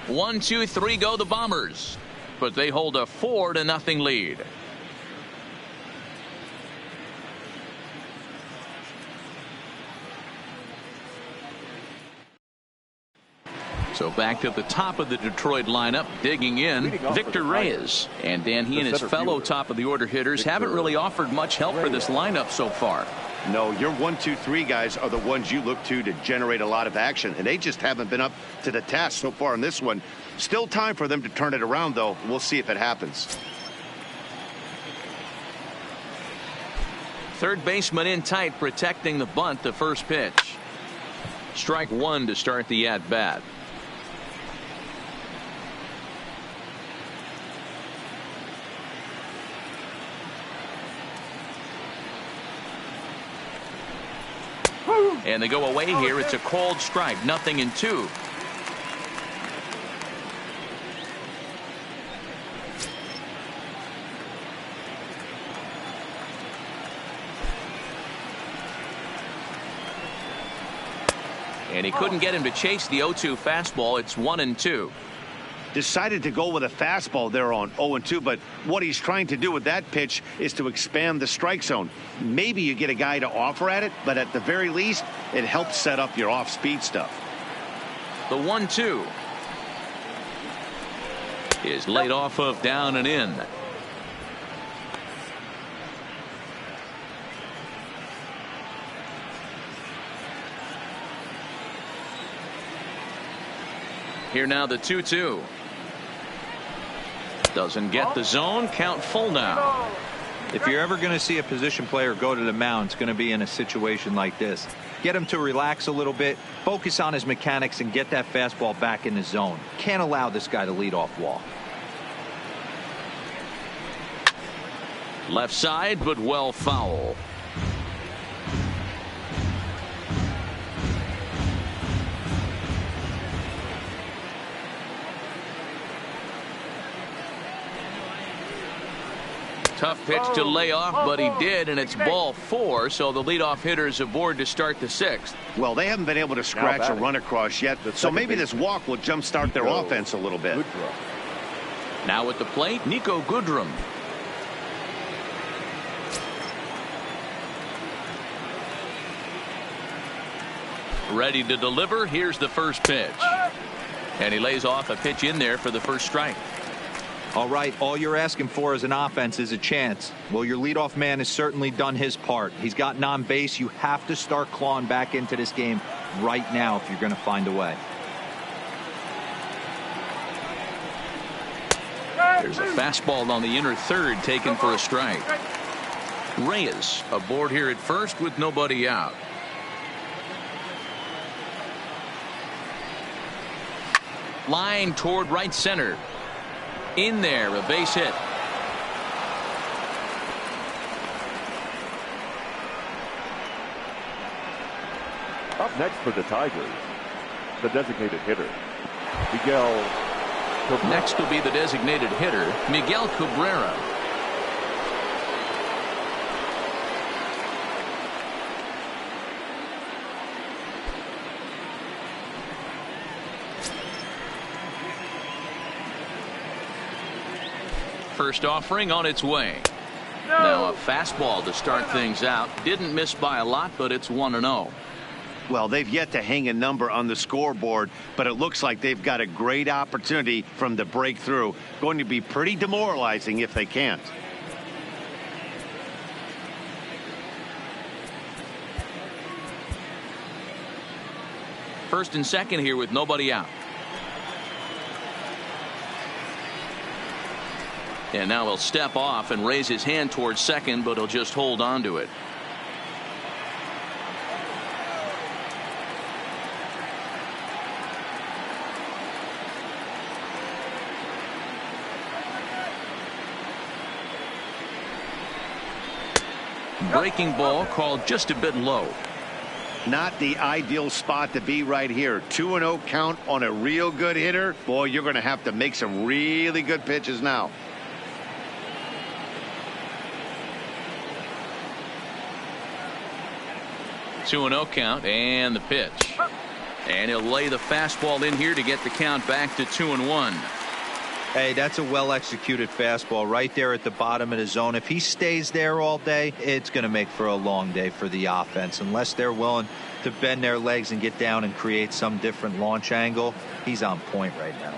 1, 2, 3 go the Bombers, but they hold a 4-0 lead. So back to the top of the Detroit lineup, digging in, Victor Reyes. And Dan, he and his fellow top of the order hitters haven't really offered much help for this lineup so far. No, your 1, 2, 3 guys are the ones you look to generate a lot of action, and they just haven't been up to the task so far in this one. Still time for them to turn it around, though. We'll see if it happens. Third baseman in tight, protecting the bunt, the first pitch. Strike 1 to start the at-bat. And they go away here. It's a called strike, 0-2. And he couldn't get him to chase the 0-2 fastball. It's 1-2. Decided to go with a fastball there on 0-2, but what he's trying to do with that pitch is to expand the strike zone. Maybe you get a guy to offer at it, but at the very least, it helps set up your off-speed stuff. The 1-2 is laid off of down and in. Here now the 2-2. Doesn't get the zone. Count full now. If you're ever going to see a position player go to the mound, it's going to be in a situation like this. Get him to relax a little bit, focus on his mechanics, and get that fastball back in the zone. Can't allow this guy to lead off walk. Left side, but well foul. Tough pitch to lay off, but he did, and it's ball 4, so the leadoff hitter is aboard to start the 6th. Well, they haven't been able to scratch a run across yet, so maybe this walk will jumpstart their offense a little bit. Now at the plate, Nico Goodrum. Ready to deliver. Here's the first pitch. And he lays off a pitch in there for the first strike. All right, all you're asking for as an offense is a chance. Well, your leadoff man has certainly done his part. He's gotten on base. You have to start clawing back into this game right now if you're going to find a way. There's a fastball on the inner third taken for a strike. Reyes aboard here at first with nobody out. Line toward right center. In there, a base hit. Up next for the Tigers, the designated hitter, Miguel Cabrera. Next will be the designated hitter, Miguel Cabrera. First offering on its way. Now a fastball to start things out. Didn't miss by a lot, but it's 1-0. Well, they've yet to hang a number on the scoreboard, but it looks like they've got a great opportunity from the breakthrough. Going to be pretty demoralizing if they can't. First and second here with nobody out. And now he'll step off and raise his hand towards second, but he'll just hold on to it. Breaking ball called just a bit low. Not the ideal spot to be right here. 2-0 count on a real good hitter. Boy, you're going to have to make some really good pitches now. Two 2-0 count and the pitch. And he'll lay the fastball in here to get the count back to 2-1. Hey, that's a well-executed fastball right there at the bottom of the zone. If he stays there all day, it's going to make for a long day for the offense. Unless they're willing to bend their legs and get down and create some different launch angle, he's on point right now.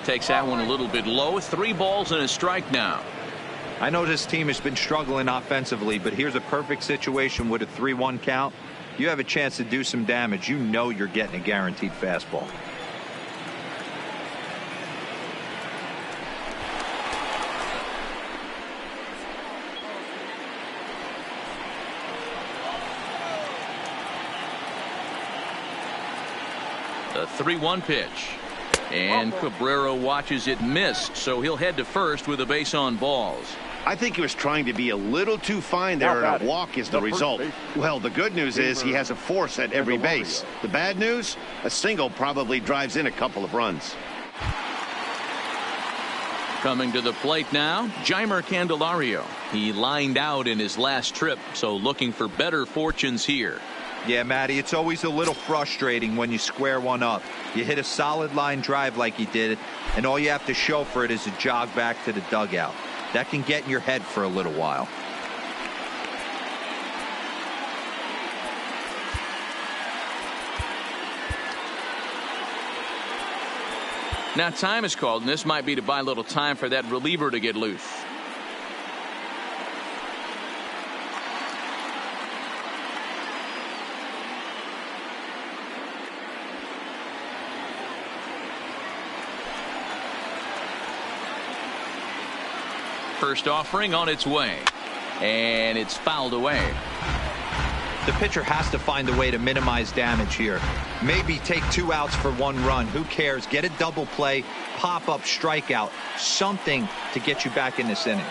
Takes that one a little bit low. 3 balls and a strike now. I know this team has been struggling offensively, but here's a perfect situation with a 3-1 count. You have a chance to do some damage. You know you're getting a guaranteed fastball. The 3-1 pitch. And Cabrera watches it missed, so he'll head to first with a base on balls. I think he was trying to be a little too fine there, and a walk is the result. Well, the good news is he has a force at every base. The bad news, a single probably drives in a couple of runs. Coming to the plate now, Jeimer Candelario. He lined out in his last trip, so looking for better fortunes here. Yeah, Matty, it's always a little frustrating when you square one up. You hit a solid line drive like he did, and all you have to show for it is a jog back to the dugout. That can get in your head for a little while. Now time is called, and this might be to buy a little time for that reliever to get loose. First offering on its way, and it's fouled away. The pitcher has to find a way to minimize damage here. Maybe take 2 outs for 1 run. Who cares? Get a double play, pop up, strikeout, something to get you back in this inning.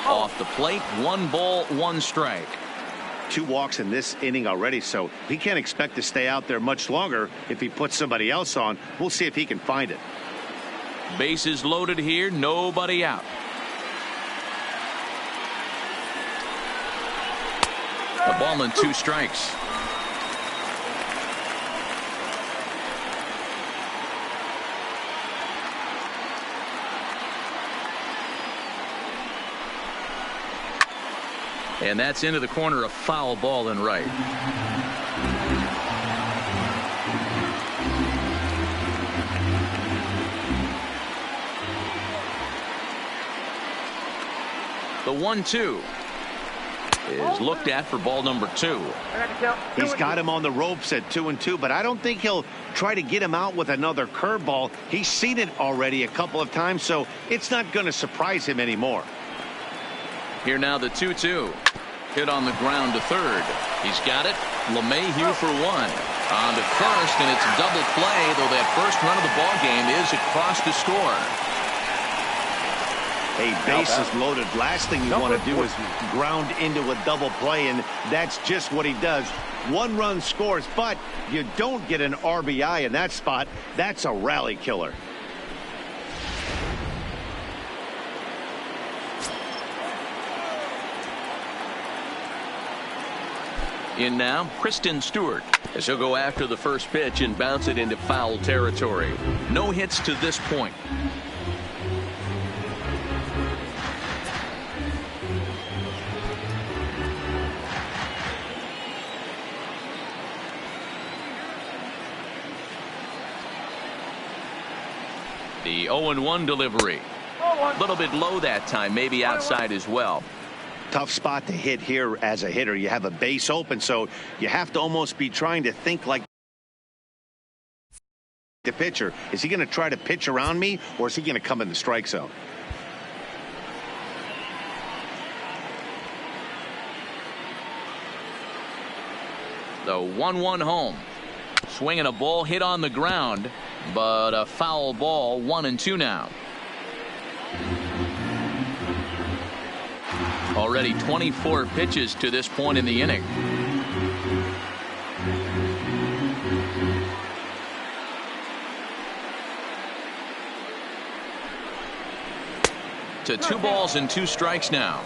Off the plate, 1 ball, 1 strike. 2 walks in this inning already, so he can't expect to stay out there much longer if he puts somebody else on. We'll see if he can find it. Bases loaded here, nobody out. A ball and 2 strikes. And that's into the corner, a foul ball and right. The 1-2 is looked at for ball number 2. He's got him on the ropes at 2-2, but I don't think he'll try to get him out with another curveball. He's seen it already a couple of times, so it's not going to surprise him anymore. Here now the 2-2. Hit on the ground to third. He's got it. LeMahieu for 1. On to first, and it's a double play, though that first run of the ball game is across to score. A bases loaded. Last thing you want to do is ground into a double play, and that's just what he does. 1 run scores, but you don't get an RBI in that spot. That's a rally killer. In now, Kristen Stewart, as he'll go after the first pitch and bounce it into foul territory. No hits to this point. The 0-1 delivery. A little bit low that time, maybe outside as well. Tough spot to hit here as a hitter. You have a base open, so you have to almost be trying to think like the pitcher. Is he going to try to pitch around me, or is he going to come in the strike zone? The 1-1 home. Swinging a ball hit on the ground, but a foul ball. 1-2 now. Already 24 pitches to this point in the inning. To 2 balls and 2 strikes now.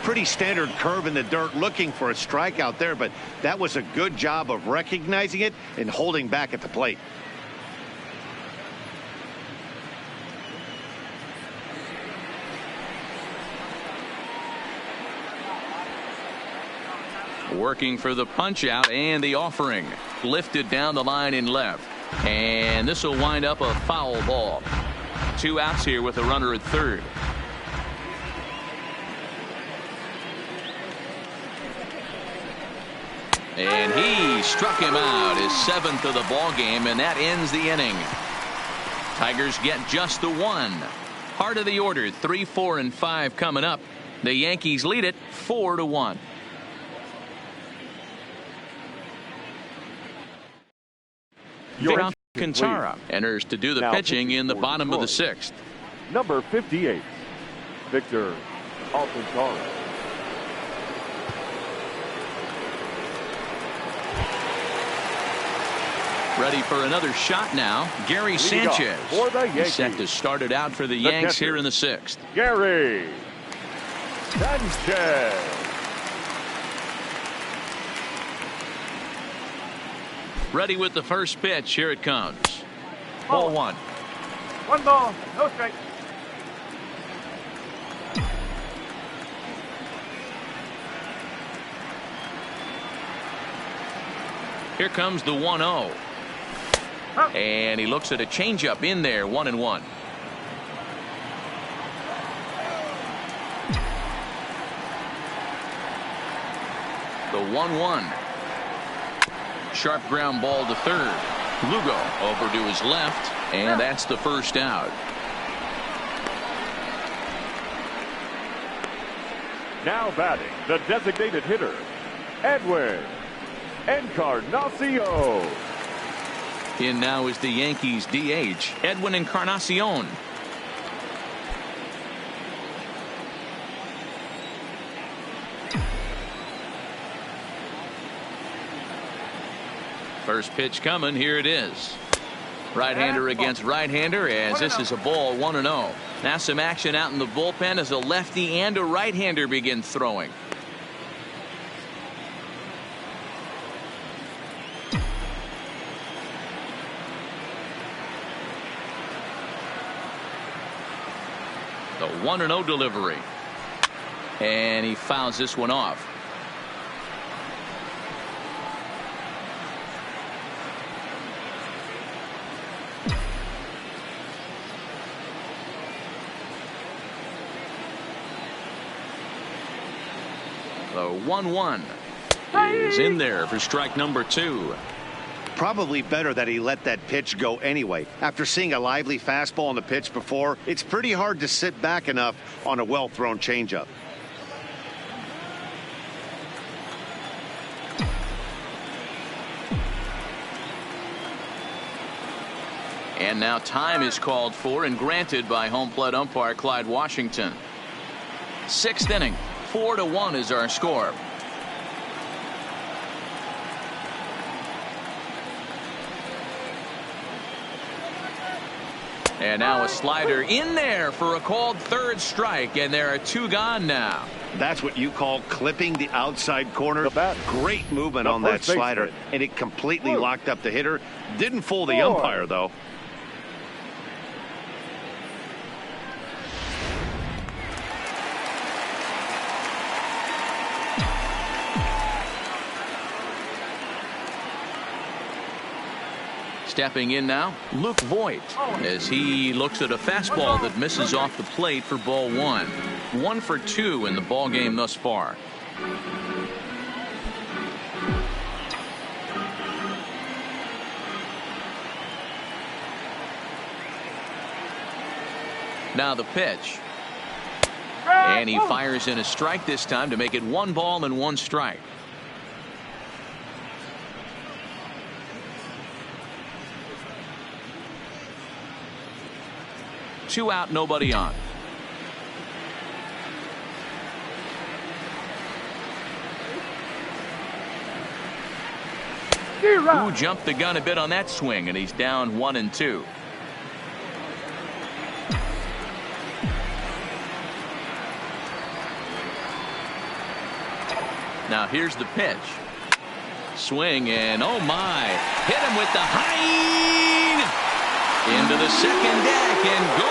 Pretty standard curve in the dirt, looking for a strikeout there, but that was a good job of recognizing it and holding back at the plate. Working for the punch out and the offering. Lifted down the line in left. And this will wind up a foul ball. 2 outs here with a runner at third. And he struck him out, his 7th of the ball game, and that ends the inning. Tigers get just the 1. Heart of the order, 3, 4, and 5 coming up. The Yankees lead it 4-1. Victor Alcantara enters to do the now pitching in the bottom of the 6th. Number 58, Victor Alcantara. Ready for another shot now. Gary Sanchez. For the He's set to Yankees, start it out for the Yanks here in the 6th. Gary Sanchez. Ready with the first pitch. Here it comes. Ball 1. 1 ball, no strike. Here comes the 1-0. And he looks at a changeup in there. 1-1. The 1-1. Sharp ground ball to third. Lugo over to his left, and that's the first out. Now batting, the designated hitter, Edwin Encarnacion. In now is the Yankees DH, Edwin Encarnacion. First pitch coming. Here it is. Right-hander against right-hander, as this is a ball. 1-0. Now some action out in the bullpen as a lefty and a right-hander begin throwing. The 1-0 delivery. And he fouls this one off. The 1-1 is in there for strike number 2. Probably better that he let that pitch go anyway. After seeing a lively fastball on the pitch before, it's pretty hard to sit back enough on a well-thrown changeup. And now time is called for and granted by home plate umpire Clyde Washington. 6th inning. 4-1 is our score. And now a slider in there for a called third strike, and there are 2 gone now. That's what you call clipping the outside corner. The bat. Great movement The on that first slider, baseman. and it completely Blue. locked up the hitter. Didn't fool the 4. umpire, though. Stepping in now, Luke Voigt, as he looks at a fastball that misses off the plate for ball 1. 1 for 2 in the ball game thus far. Now the pitch. And he fires in a strike this time to make it 1 ball and 1 strike. Two out, nobody on. Who jumped the gun a bit on that swing, and he's down 1-2. Now here's the pitch. Swing, and oh my, hit him with the high. Into the second deck and gone.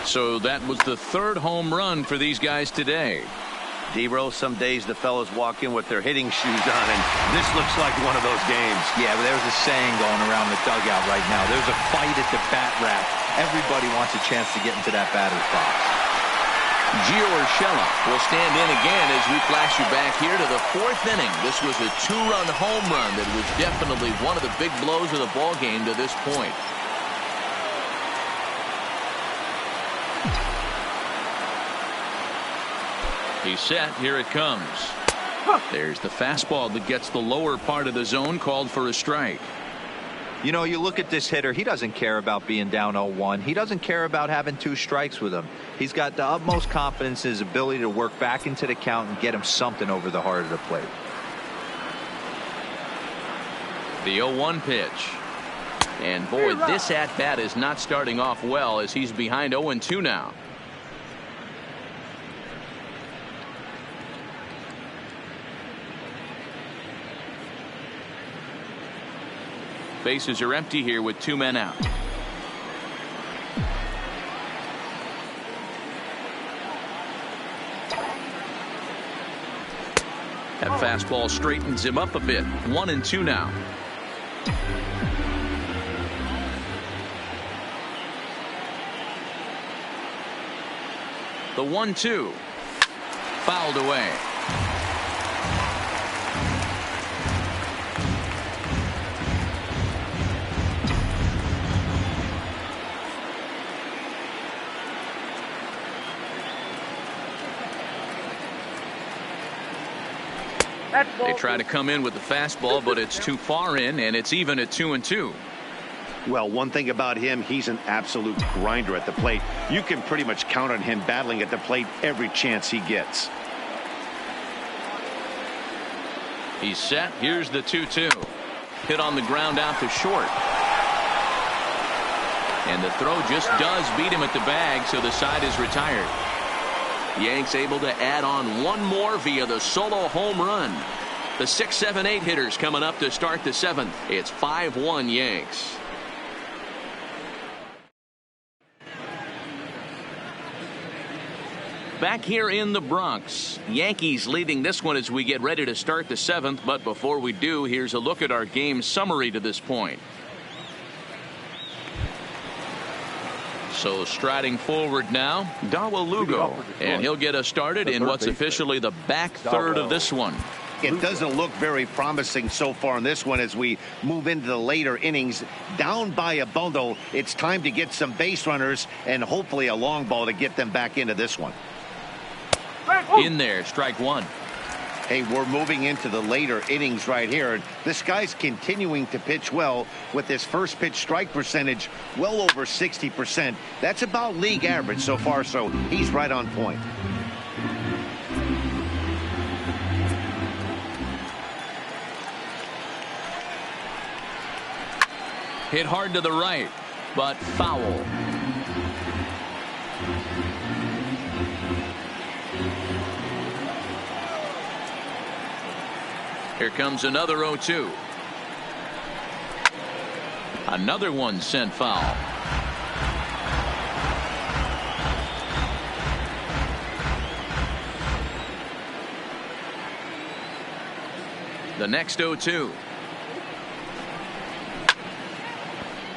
So that was the 3rd home run for these guys today. D-Row, some days the fellas walk in with their hitting shoes on, and this looks like one of those games. Yeah, but there's a saying going around the dugout right now. There's a fight at the bat rack. Everybody wants a chance to get into that batter's box. Gio Urshela will stand in again as we flash you back here to the 4th inning. This was a 2-run home run that was definitely one of the big blows of the ball game to this point. He's set. Here it comes. There's the fastball that gets the lower part of the zone, called for a strike. You know, you look at this hitter, he doesn't care about being down 0-1. He doesn't care about having 2 strikes with him. He's got the utmost confidence in his ability to work back into the count and get him something over the heart of the plate. The 0-1 pitch. And boy, this at-bat is not starting off well, as he's behind 0-2 now. Bases are empty here with 2 men out. That fastball straightens him up a bit. 1-2 now. The 1-2. Fouled away. They try to come in with the fastball, but it's too far in, and it's even at 2-2. Well, one thing about him, he's an absolute grinder at the plate. You can pretty much count on him battling at the plate every chance he gets. He's set. Here's the 2-2. Hit on the ground out to short. And the throw just does beat him at the bag, so the side is retired. Yanks able to add on one more via the solo home run. The 6, 7, 8 hitters coming up to start the 7th. It's 5-1 Yanks. Back here in the Bronx, Yankees leading this one as we get ready to start the 7th. But before we do, here's a look at our game summary to this point. So striding forward now, Darwell Lugo, and he'll get us started in what's officially the back third of this one. It doesn't look very promising so far in this one as we move into the later innings. Down by a bundle, it's time to get some base runners and hopefully a long ball to get them back into this one. In there, strike 1. Hey, we're moving into the later innings right here. This guy's continuing to pitch well with his first pitch strike percentage well over 60%. That's about league average so far, so he's right on point. Hit hard to the right, but foul. Here comes another 0-2. Another one sent foul. The next 0-2.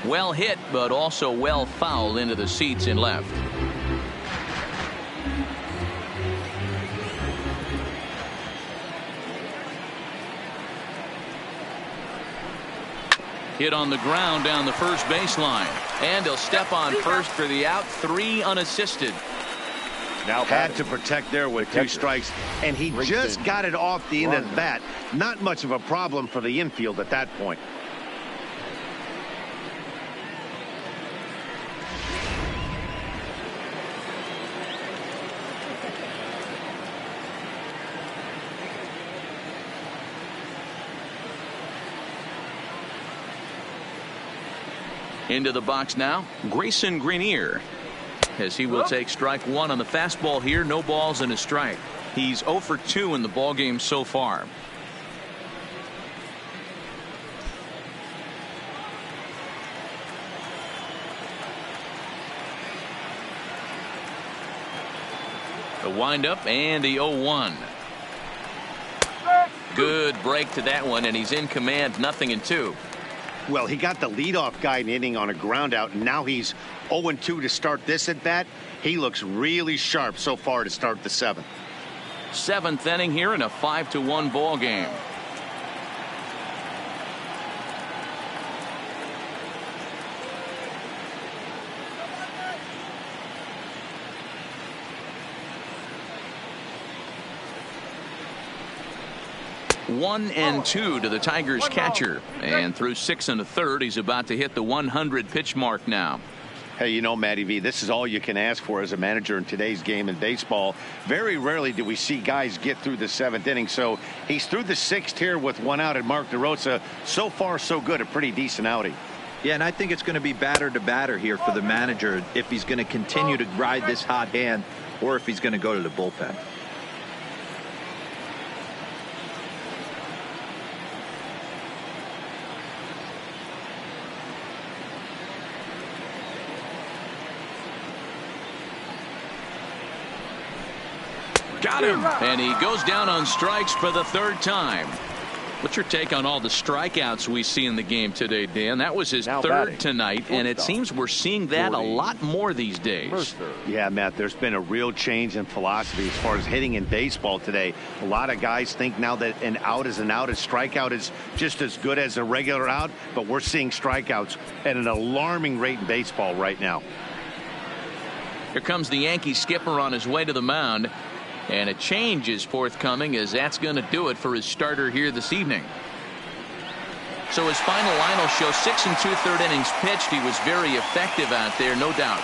Well hit, but also well fouled into the seats in left. Hit on the ground down the first baseline. And he'll step on first for the out. 3 unassisted. Now had to protect there with 2 strikes, and he just got it off the end of the bat. Not much of a problem for the infield at that point. Into the box now, Grayson Greenier, as he will take strike 1 on the fastball here. No balls and a strike. He's 0 for 2 in the ballgame so far. The windup and the 0-1. Good break to that one, and he's in command. 0-2. Well, he got the leadoff guy in inning on a ground out, and now he's 0-2 to start this at bat. He looks really sharp so far to start the 7th. 7th inning here in a 5-1 ball game. 1-2 to the Tigers catcher. And through 6 1/3, he's about to hit the 100 pitch mark now. Hey, you know, Matty V, this is all you can ask for as a manager in today's game in baseball. Very rarely do we see guys get through the 7th inning. So he's through the 6th here with 1 out, and Mark DeRosa, so far so good, a pretty decent outing. Yeah, and I think it's going to be batter to batter here for the manager if he's going to continue to ride this hot hand or if he's going to go to the bullpen. Got him. And he goes down on strikes for the 3rd time. What's your take on all the strikeouts we see in the game today, Dan? That was his 3rd tonight, and it seems we're seeing that a lot more these days. Yeah, Matt, there's been a real change in philosophy as far as hitting in baseball today. A lot of guys think now that an out is an out. A strikeout is just as good as a regular out, but we're seeing strikeouts at an alarming rate in baseball right now. Here comes the Yankee skipper on his way to the mound. And a change is forthcoming, as that's going to do it for his starter here this evening. So his final line will show 6 2/3 innings pitched. He was very effective out there, no doubt.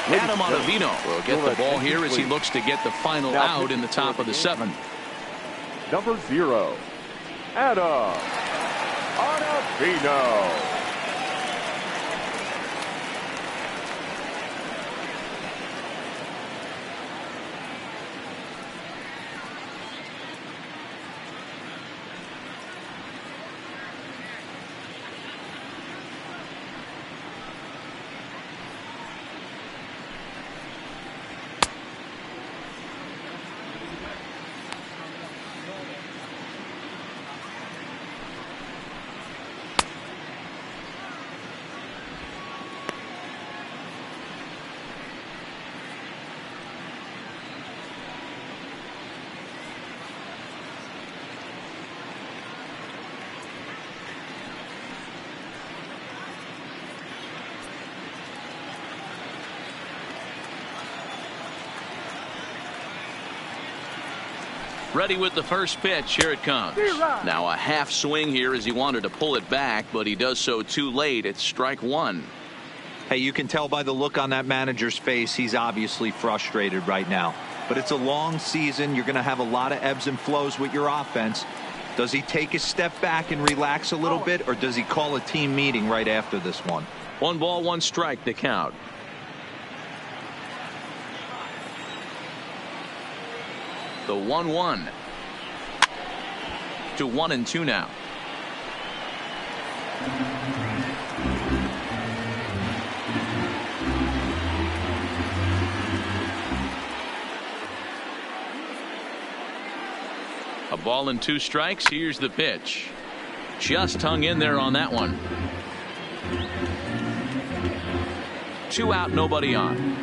Adam Ottavino will get the ball here as he looks to get the final out in the top of the 7th. Number 0, Adam Ottavino. Ready with the first pitch. Here it comes. Now a half swing here as he wanted to pull it back, but he does so too late. It's strike 1. Hey, you can tell by the look on that manager's face, he's obviously frustrated right now. But it's a long season. You're going to have a lot of ebbs and flows with your offense. Does he take a step back and relax a little bit, or does he call a team meeting right after this one? 1 ball, 1 strike to count. The 1-1 to 1-2 now. A ball and 2 strikes. Here's the pitch. Just hung in there on that one. 2 out, nobody on.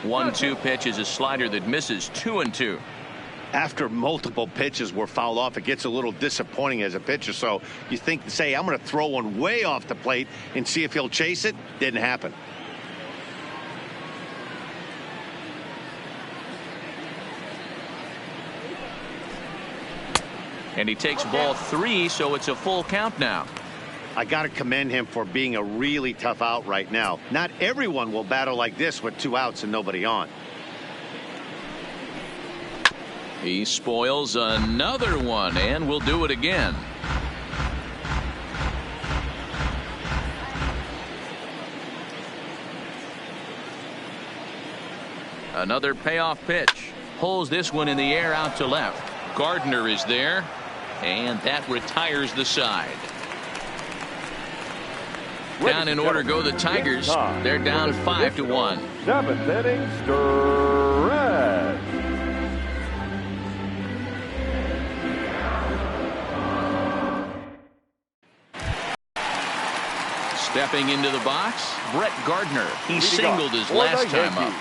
One-two pitch is a slider that misses. 2-2. After multiple pitches were fouled off, it gets a little disappointing as a pitcher. So you think, say, I'm going to throw one way off the plate and see if he'll chase it. Didn't happen. And he takes ball 3, so it's a full count now. I got to commend him for being a really tough out right now. Not everyone will battle like this with 2 outs and nobody on. He spoils another one, and will do it again. Another payoff pitch. Pulls this one in the air out to left. Gardner is there, and that retires the side. Down in order go the Tigers. They're down 5-1. 7th inning stretch. Stepping into the box, Brett Gardner. He singled his last time up.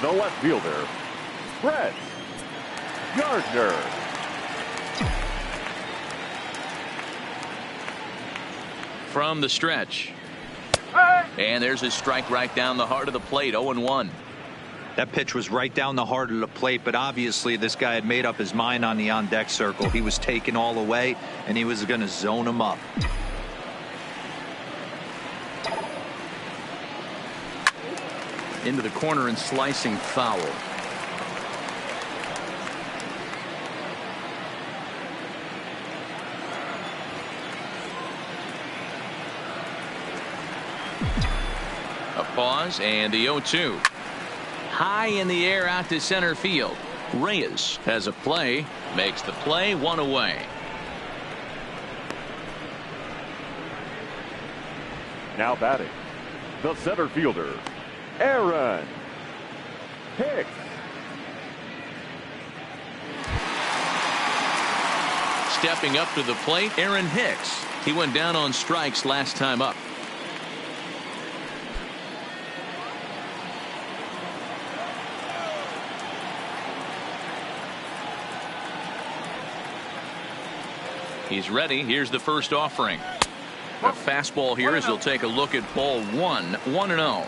The left fielder, Brett Gardner. From the stretch. And there's his strike right down the heart of the plate. 0-1. That pitch was right down the heart of the plate, but obviously this guy had made up his mind on the on-deck circle. He was taken all the way, and he was going to zone him up. Into the corner and slicing foul. A pause and the 0-2. High in the air out to center field. Reyes has a play, makes the play, one away. Now batting, the center fielder, Aaron Hicks. Stepping up to the plate, Aaron Hicks. He went down on strikes last time up. He's ready. Here's the first offering. A fastball here as he'll take a look at ball one. 1-0.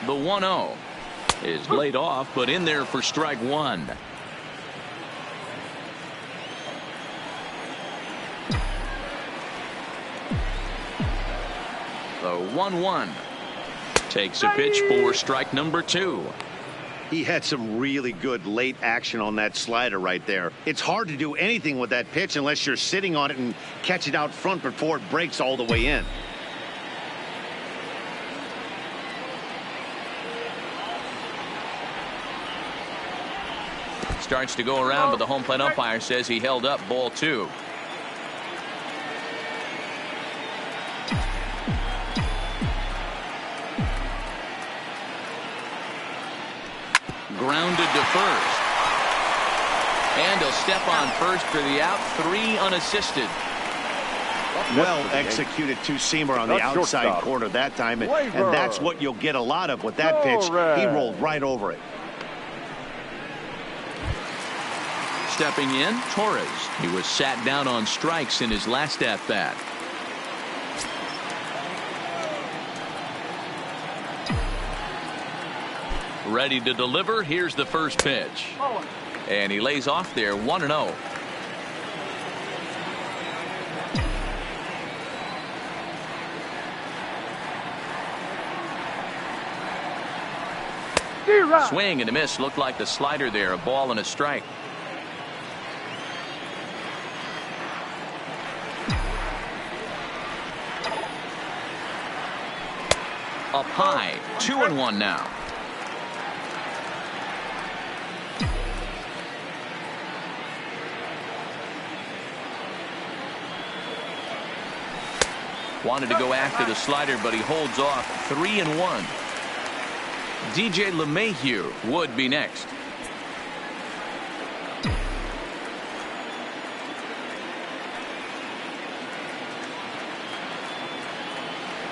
The 1-0 is laid off, but in there for strike one. The 1-1 takes a pitch for strike number 2. He had some really good late action on that slider right there. It's hard to do anything with that pitch unless you're sitting on it and catch it out front before it breaks all the way in. Starts to go around, but the home plate umpire says he held up ball 2. Grounded to first. And he'll step on first for the out. 3 unassisted. Well executed two-seamer on the outside corner that time, and that's what you'll get a lot of with that pitch. He rolled right over it. Stepping in, Torres. He was sat down on strikes in his last at-bat. Ready to deliver. Here's the first pitch. And he lays off there. 1-0. Swing and a miss. Looked like the slider there. A ball and a strike. Up high. 2-1 now. Wanted to go after the slider, but he holds off. 3-1. DJ LeMahieu would be next.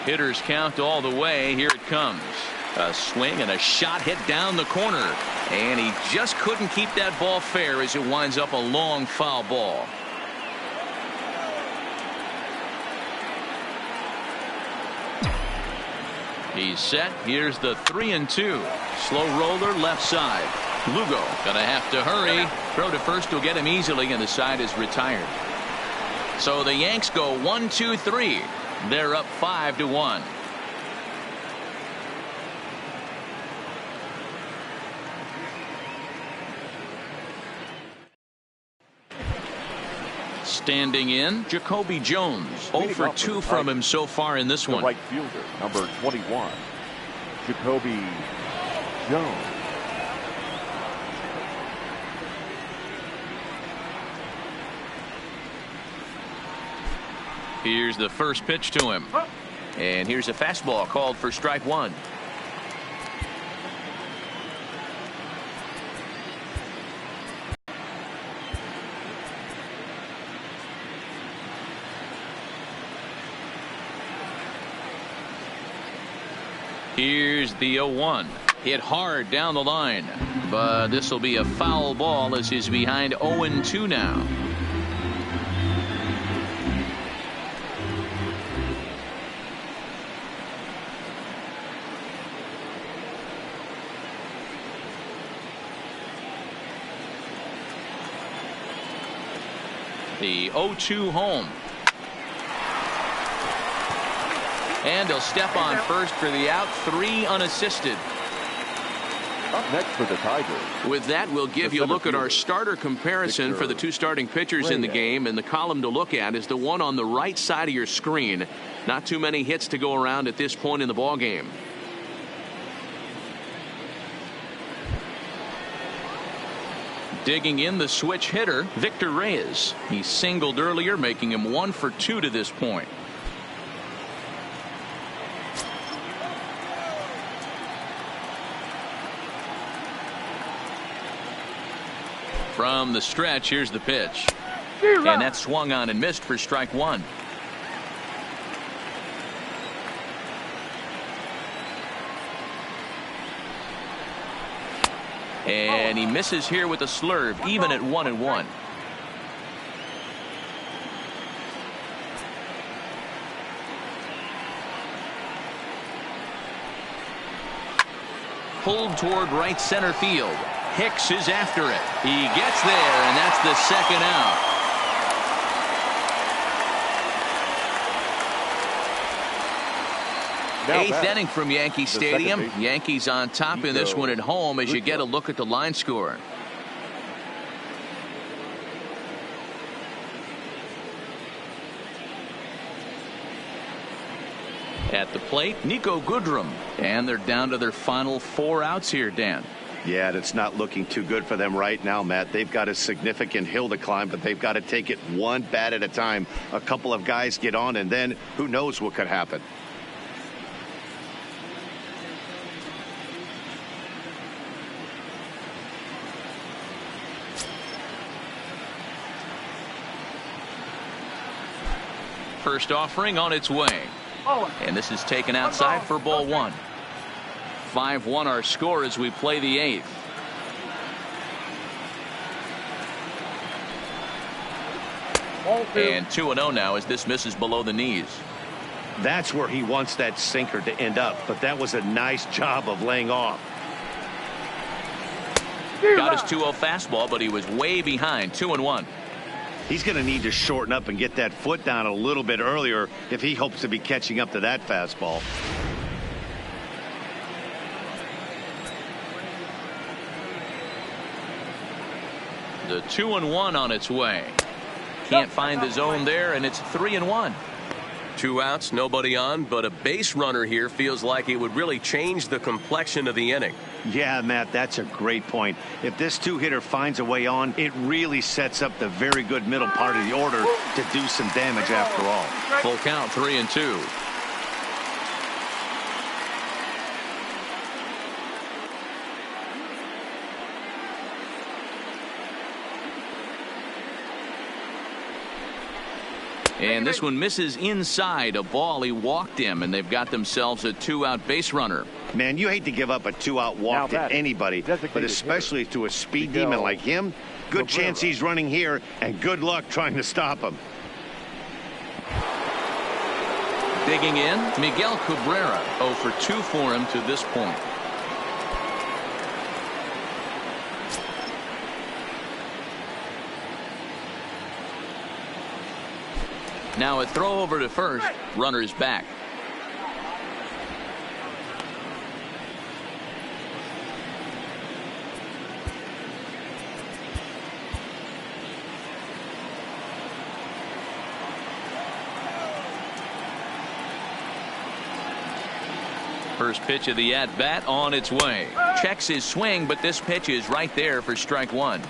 Hitters count all the way. Here it comes. A swing and a shot hit down the corner. And he just couldn't keep that ball fair as it winds up a long foul ball. He's set. Here's the 3-2. Slow roller left side. Lugo gonna have to hurry. Throw to first will get him easily, and the side is retired. So the Yanks go 1-2-3. They're up 5-1. Standing in, Jacoby Jones. 0 for 2 from him so far in this one. Right fielder, number 21, Jacoby Jones. Here's the first pitch to him. And here's a fastball called for strike one. Here's the 0-1. Hit hard down the line, but this will be a foul ball as he's behind 0-2 now. The 0-2 home. And he'll step on first for the out, 3 unassisted. Up next for the Tigers. With that, we'll give you a look at our starter comparison for the 2 starting pitchers in the game. And the column to look at is the one on the right side of your screen. Not too many hits to go around at this point in the ball game. Digging in, the switch hitter, Victor Reyes. He singled earlier, making him 1 for 2 to this point. From the stretch, here's the pitch. And that swung on and missed for strike 1. And he misses here with a slurve, even at 1-1. Pulled toward right center field. Hicks is after it. He gets there, and that's the second out. Eighth inning from Yankee Stadium. Yankees on top in this one at home as you get a look at the line score. At the plate, Nico Goodrum. And they're down to their final 4 outs here, Dan. Yeah, it's not looking too good for them right now, Matt. They've got a significant hill to climb, but they've got to take it one bat at a time. A couple of guys get on, and then who knows what could happen. First offering on its way. And this is taken outside for ball 1. 5-1 our score as we play the 8th. And 2-0 now as this misses below the knees. That's where he wants that sinker to end up, but that was a nice job of laying off. Got his 2-0 fastball, but he was way behind. 2-1. He's going to need to shorten up and get that foot down a little bit earlier if he hopes to be catching up to that fastball. The 2-1 on its way. Can't find the zone there, and it's 3-1. 2 outs, nobody on, but a base runner here feels like it would really change the complexion of the inning. Yeah, Matt, that's a great point. If this 2-hitter finds a way on, it really sets up the very good middle part of the order to do some damage after all. Full count, 3-2. And this one misses inside. A ball, he walked him, and they've got themselves a 2-out base runner. Man, you hate to give up a 2-out walk to anybody, but especially to a speed demon like him. Good chance he's running here, and good luck trying to stop him. Digging in, Miguel Cabrera. 0 for 2 for him to this point. Now a throw over to first. Runner's back. First pitch of the at-bat on its way. Checks his swing, but this pitch is right there for strike 1.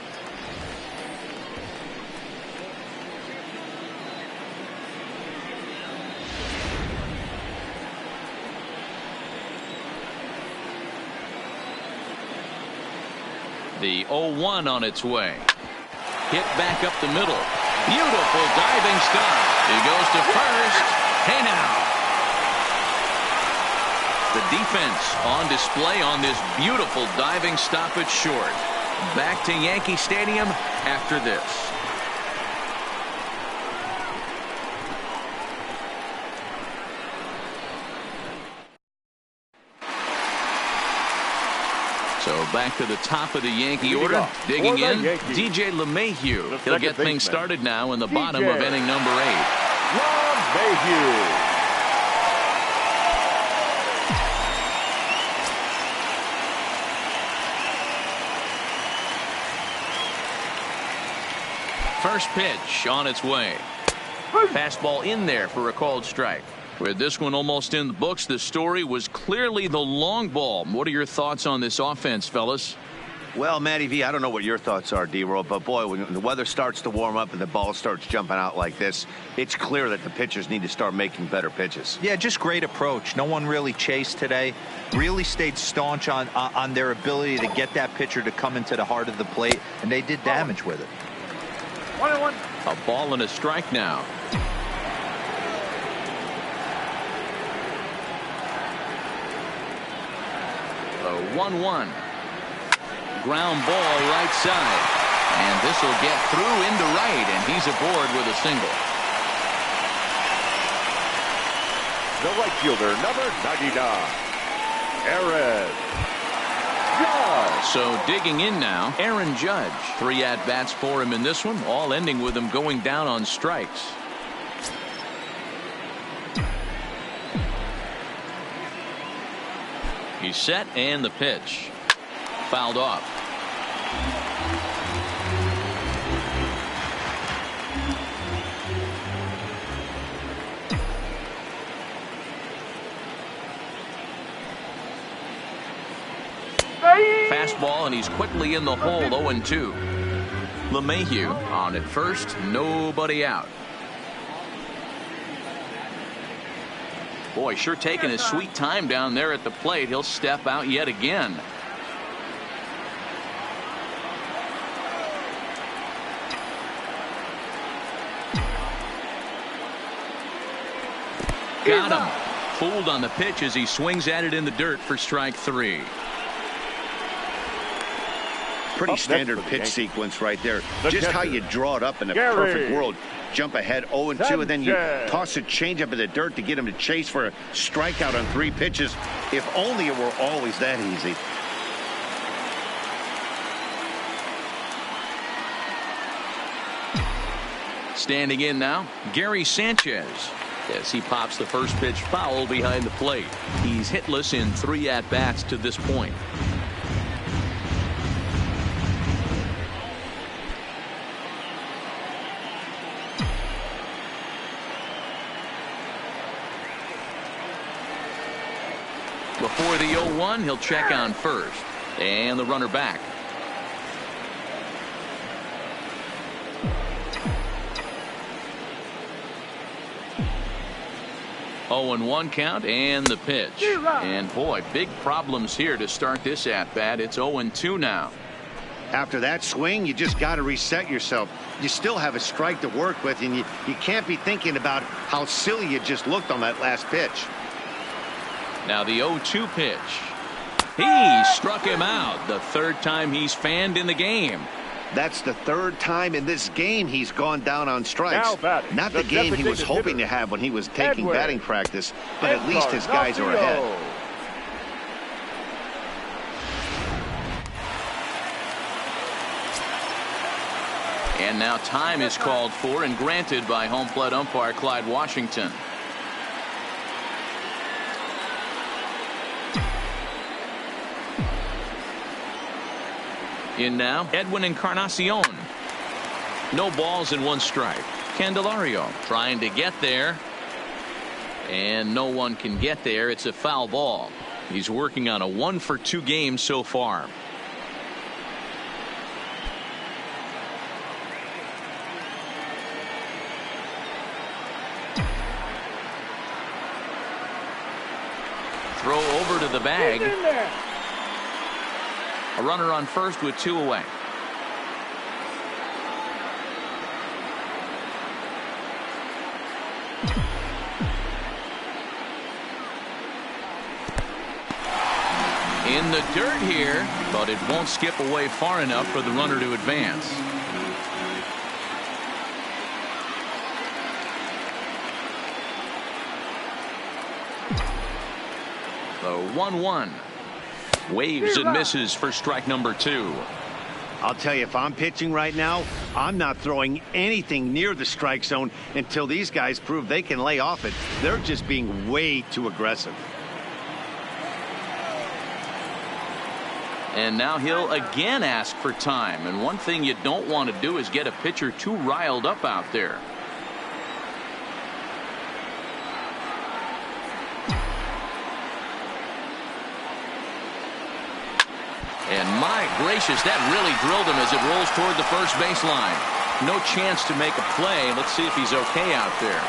The 0-1 on its way. Hit back up the middle. Beautiful diving stop. He goes to first. Hey now. The defense on display on this beautiful diving stoppage short. Back to Yankee Stadium after this. So back to the top of the Yankee order. Digging in, DJ LeMahieu. He'll get things started now in the bottom of inning number 8. LeMahieu. First pitch on its way. Fastball in there for a called strike. With this one almost in the books, the story was clearly the long ball. What are your thoughts on this offense, fellas? Well, Matty V, I don't know what your thoughts are, D-Roll, but boy, when the weather starts to warm up and the ball starts jumping out like this, it's clear that the pitchers need to start making better pitches. Yeah, just great approach. No one really chased today. Really stayed staunch on their ability to get that pitcher to come into the heart of the plate, and they did damage with it. 1-1. A ball and a strike now. A 1-1. Ground ball right side. And this will get through into right, and he's aboard with a single. The right fielder, number 99, Aaron Judge. So digging in now, Aaron Judge. 3 at-bats for him in this one, all ending with him going down on strikes. He's set, and the pitch. Fouled off. Fastball, and he's quickly in the hole. 0-2. LeMahieu on at first, nobody out. Boy, sure taking his sweet time down there at the plate. He'll step out yet again. Got him. Fooled on the pitch as he swings at it in the dirt for strike 3. Pretty standard pitch sequence right there. Just how you draw it up in a perfect world. Jump ahead 0-2, and then you toss a changeup in the dirt to get him to chase for a strikeout on 3 pitches. If only it were always that easy. Standing in now, Gary Sanchez. As he pops the first pitch foul behind the plate. He's hitless in 3 at-bats to this point. Before the 0-1, he'll check on first. And the runner back. Oh, and 1 count, and the pitch. And boy, big problems here to start this at-bat. It's 0-2 now. After that swing, you just got to reset yourself. You still have a strike to work with, and you can't be thinking about how silly you just looked on that last pitch. Now the 0-2 pitch. He struck him out. The 3rd time he's fanned in the game. That's the 3rd time in this game he's gone down on strikes. Not the game he was hoping to have when he was taking batting practice, but at least his guys are ahead. And now time is called for and granted by home plate umpire Clyde Washington. In now, Edwin Encarnacion. No balls and 1 strike. Candelario trying to get there. And no one can get there. It's a foul ball. He's working on a 1-for-2 game so far. Throw over to the bag. A runner on first with 2 away. in the dirt here, but it won't skip away far enough for the runner to advance. The 1-1. Waves and misses for strike number 2. I'll tell you, if I'm pitching right now, I'm not throwing anything near the strike zone until these guys prove they can lay off it. They're just being way too aggressive. And now he'll again ask for time. And one thing you don't want to do is get a pitcher too riled up out there. And my gracious, that really drilled him as it rolls toward the first baseline. No chance to make a play. Let's see if he's okay out there.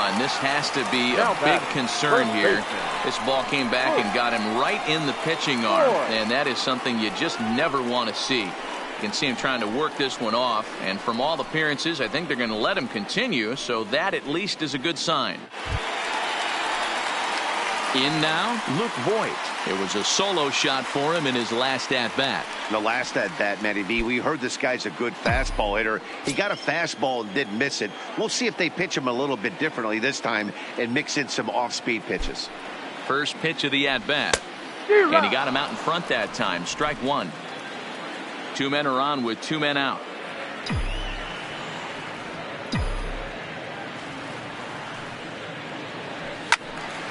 And this has to be a big concern here. This ball came back and got him right in the pitching arm. And that is something you just never want to see. You can see him trying to work this one off. And from all appearances, I think they're going to let him continue. So that at least is a good sign. In now, Luke Voigt. It was a solo shot for him in his last at-bat. The last at-bat, Matty B, we heard this guy's a good fastball hitter. He got a fastball and didn't miss it. We'll see if they pitch him a little bit differently this time and mix in some off-speed pitches. First pitch of the at-bat. And he got him out in front that time. Strike 1. 2 men are on with 2 men out.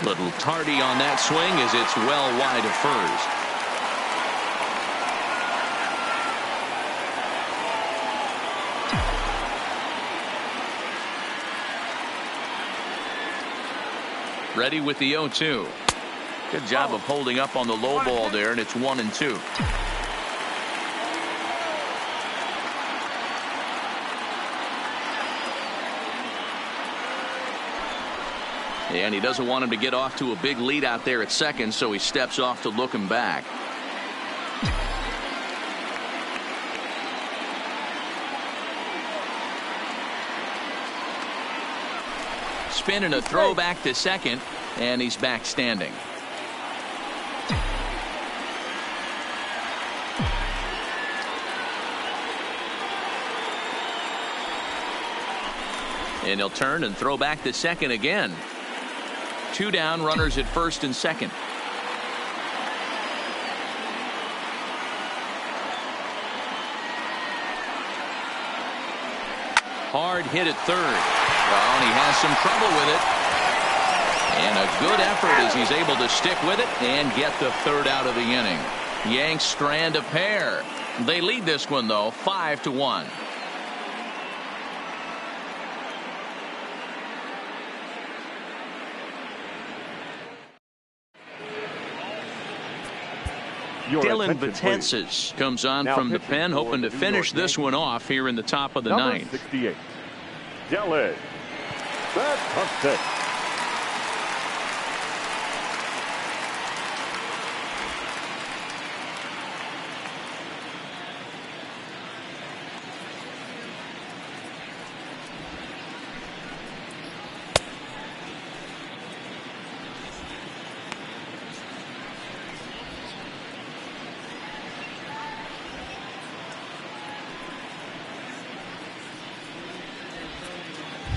Little tardy on that swing as it's well wide of first. Ready with the 0-2. Good job of holding up on the low ball there, and it's 1-2. And he doesn't want him to get off to a big lead out there at second, so he steps off to look him back. Spin and a throw back to second, and he's back standing. And he'll turn and throw back to second again. 2 down, runners at first and second. Hard hit at third. Well, and he has some trouble with it. And a good effort as he's able to stick with it and get the third out of the inning. Yanks strand a pair. They lead this one, though, 5-1. Dylan Betances comes on now from the pen, hoping to finish this one off here in the top of the ninth. 68. Dylan Betances.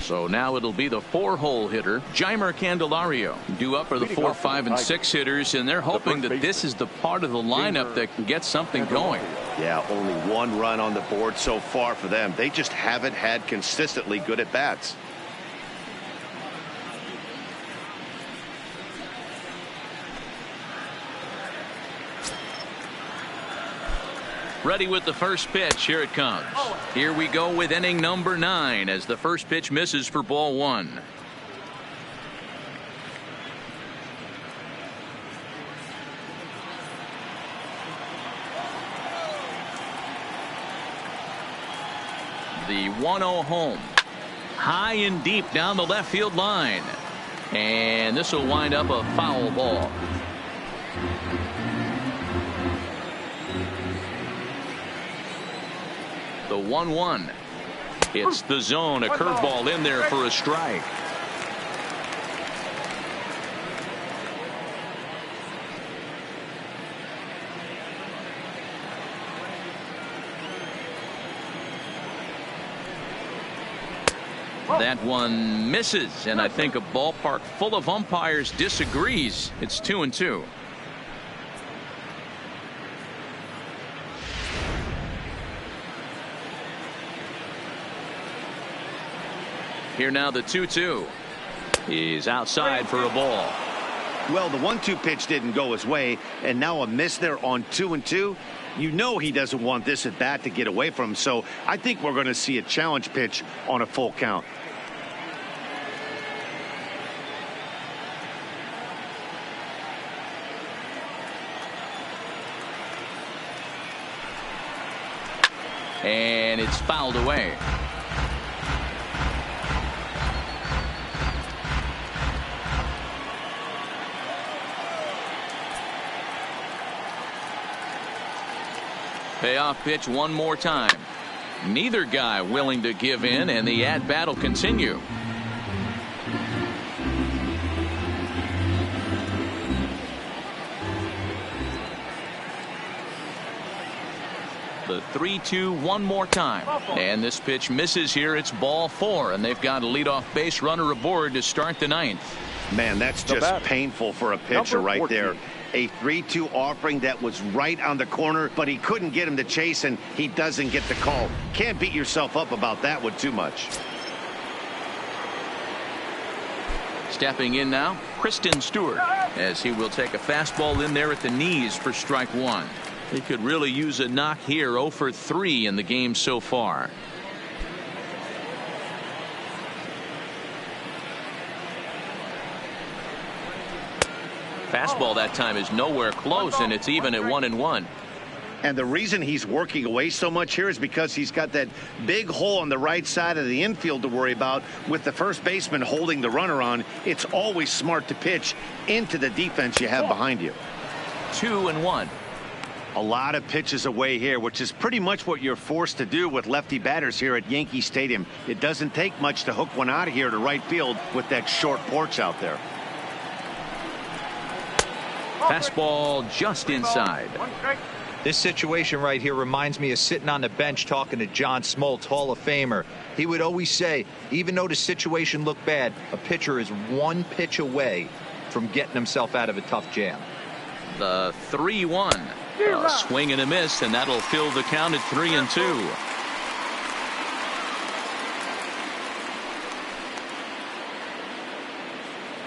So now it'll be the 4-hole hitter, Jeimer Candelario, due up for the 4, 5, and 6 hitters, and they're hoping that this is the part of the lineup that can get something going. Yeah, only 1 run on the board so far for them. They just haven't had consistently good at bats. Ready with the first pitch. Here it comes. Here we go with inning number 9 as the first pitch misses for ball 1. The 1-0 home. High and deep down the left field line. And this will wind up a foul ball. The 1-1. It's the zone. A curveball in there for a strike. That one misses, and I think a ballpark full of umpires disagrees. It's 2-2. Here now the 2-2. He's outside for a ball. Well, the 1-2 pitch didn't go his way, and now a miss there on 2-2. You know he doesn't want this at bat to get away from him, so I think we're going to see a challenge pitch on a full count. And it's fouled away. Payoff pitch one more time. Neither guy willing to give in, and the at-bat will continue. The 3-2 one more time, and this pitch misses here. It's ball 4, and they've got a leadoff base runner aboard to start the 9th. Man, that's just painful for a pitcher right there. A 3-2 offering that was right on the corner, but he couldn't get him to chase, and he doesn't get the call. Can't beat yourself up about that one too much. Stepping in now, Kristen Stewart, as he will take a fastball in there at the knees for strike 1. He could really use a knock here. 0 for 3 in the game so far. Fastball that time is nowhere close, and it's even at 1-1. And the reason he's working away so much here is because he's got that big hole on the right side of the infield to worry about. With the first baseman holding the runner on, it's always smart to pitch into the defense you have behind you. 2-1. A lot of pitches away here, which is pretty much what you're forced to do with lefty batters here at Yankee Stadium. It doesn't take much to hook one out of here to right field with that short porch out there. Fastball just inside. This situation right here reminds me of sitting on the bench talking to John Smoltz, Hall of Famer. He would always say, even though the situation looked bad, a pitcher is one pitch away from getting himself out of a tough jam. The 3-1. A swing and a miss, and that'll fill the count at 3-2.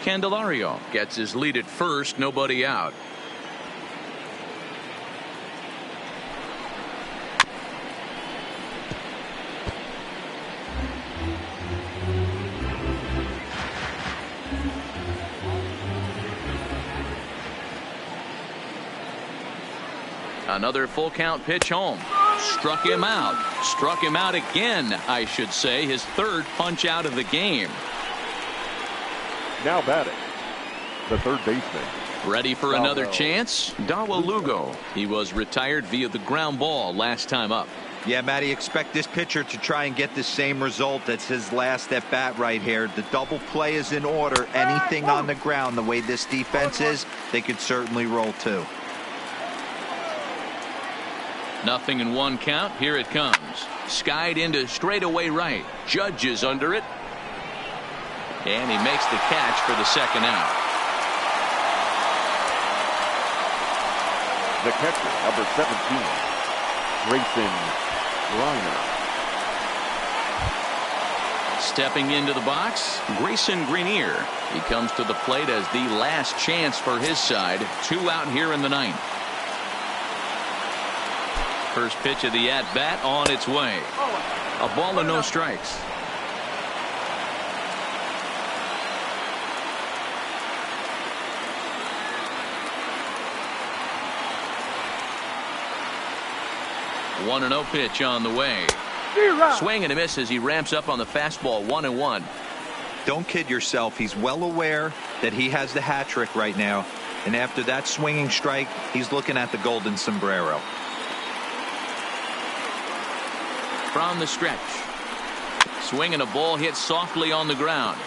Candelario gets his lead at first, nobody out. Another full count pitch home. Struck him out. Struck him out again, I should say. His third punch out of the game. Now batting, the third baseman. Ready for another chance? Dawa Lugo. He was retired via the ground ball last time up. Yeah, Matty, expect this pitcher to try and get the same result. That's his last at bat right here. The double play is in order. Anything on the ground, the way this defense is, they could certainly roll too. Nothing in one count. Here it comes. Skied into straightaway right. Judge is under it. And he makes the catch for the second out. The catcher, number 17, Grayson Griner. Stepping into the box, Grayson Grenier. He comes to the plate as the last chance for his side. 2 out here in the 9th. First pitch of the at-bat on its way. A ball and no strikes. One and 0 pitch on the way. Swing and a miss as he ramps up on the fastball. 1-1. Don't kid yourself. He's well aware that he has the hat trick right now. And after that swinging strike, he's looking at the golden sombrero. From the stretch. Swing and a ball hit softly on the ground.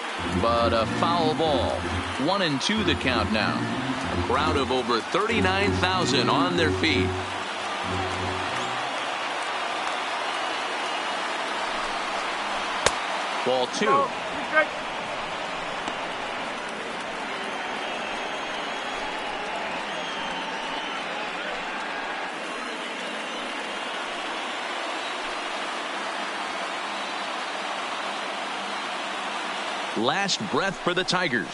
But a foul ball. 1-2 the count now. A crowd of over 39,000 on their feet. Ball 2. Last breath for the Tigers.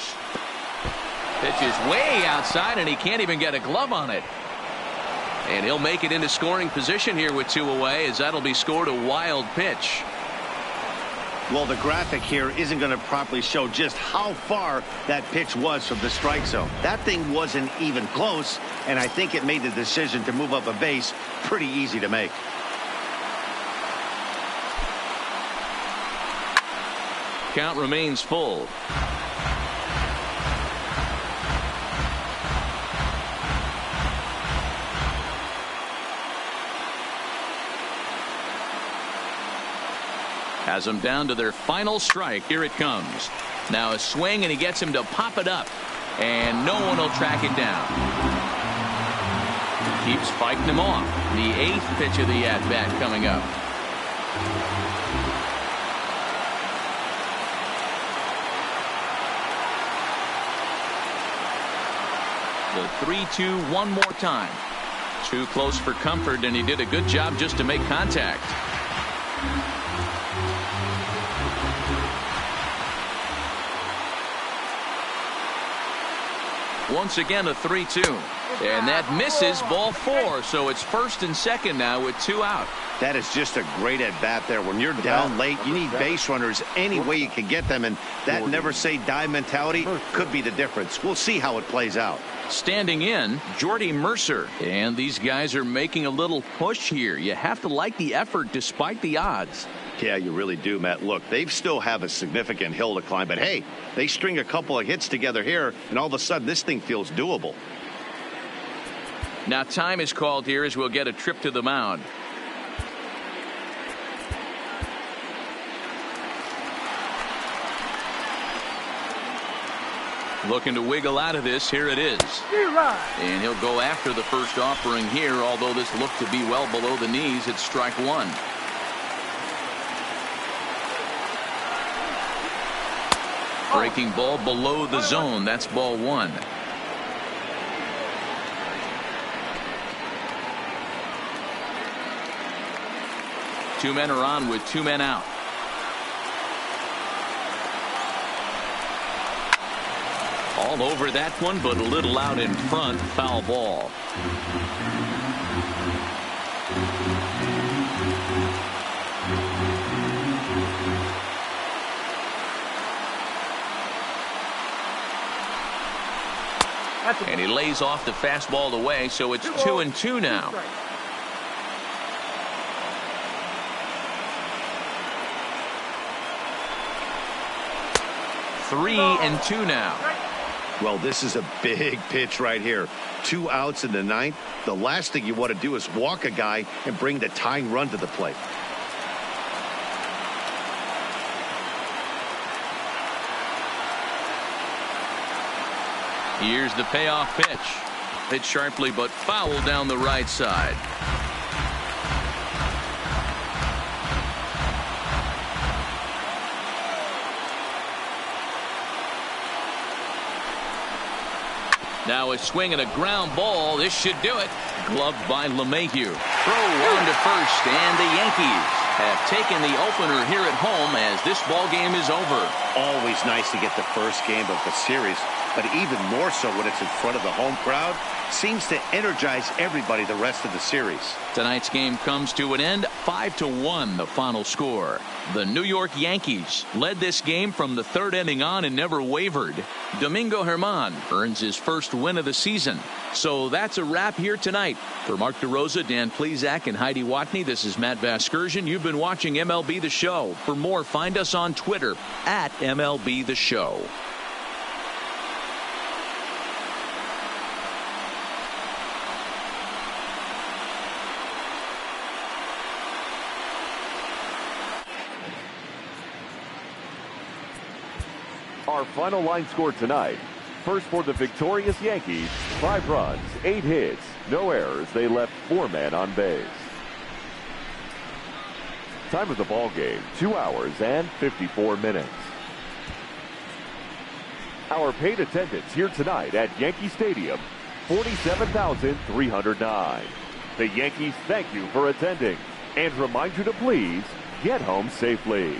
Pitch is way outside, and he can't even get a glove on it. And he'll make it into scoring position here with 2 away, as that'll be scored a wild pitch. Well, the graphic here isn't going to properly show just how far that pitch was from the strike zone. That thing wasn't even close, and I think it made the decision to move up a base pretty easy to make. Count remains full. Has them down to their final strike. Here it comes. Now a swing, and he gets him to pop it up, and no one will track it down. Keeps fighting him off. The 8th pitch of the at-bat coming up. The 3-2 one more time. Too close for comfort, and he did a good job just to make contact. Once again a 3-2, and that misses. Ball 4, so it's 1st and 2nd now with 2 out. That is just a great at bat there. When you're down late, you need base runners any way you can get them, and that never say die mentality could be the difference. We'll see how it plays out. Standing in, Jordy Mercer, and these guys are making a little push here. You have to like the effort despite the odds. Yeah, you really do, Matt. Look, they still have a significant hill to climb, but hey, they string a couple of hits together here, and all of a sudden this thing feels doable. Now time is called here as we'll get a trip to the mound. Looking to wiggle out of this. Here it is. And he'll go after the first offering here, although this looked to be well below the knees. It's strike 1. Breaking ball below the zone. That's ball 1. Two men are on with 2 men out. All over that one, but a little out in front. Foul ball. And he lays off the fastball away, so it's 2-2 now. 3-2 now. Well, this is a big pitch right here. 2 outs in the 9th. The last thing you want to do is walk a guy and bring the tying run to the plate. Here's the payoff pitch. Hit sharply but foul down the right side. Now a swing and a ground ball. This should do it. Gloved by LeMahieu. Throw on to first, and the Yankees have taken the opener here at home as this ball game is over. Always nice to get the first game of the series, but even more so when it's in front of the home crowd. Seems to energize everybody the rest of the series. Tonight's game comes to an end. 5-1 the final score. The New York Yankees led this game from the 3rd inning on and never wavered. Domingo Germán earns his first win of the season. So that's a wrap here tonight. For Mark DeRosa, Dan Plesac, and Heidi Watney, this is Matt Vasgersian. You've been watching MLB The Show. For more, find us on Twitter at MLB The Show. Our final line score tonight. First for the victorious Yankees, 5 runs, 8 hits, no errors. They left 4 men on base. Time of the ball game, 2 hours and 54 minutes. Our paid attendance here tonight at Yankee Stadium, 47,309. The Yankees thank you for attending and remind you to please get home safely.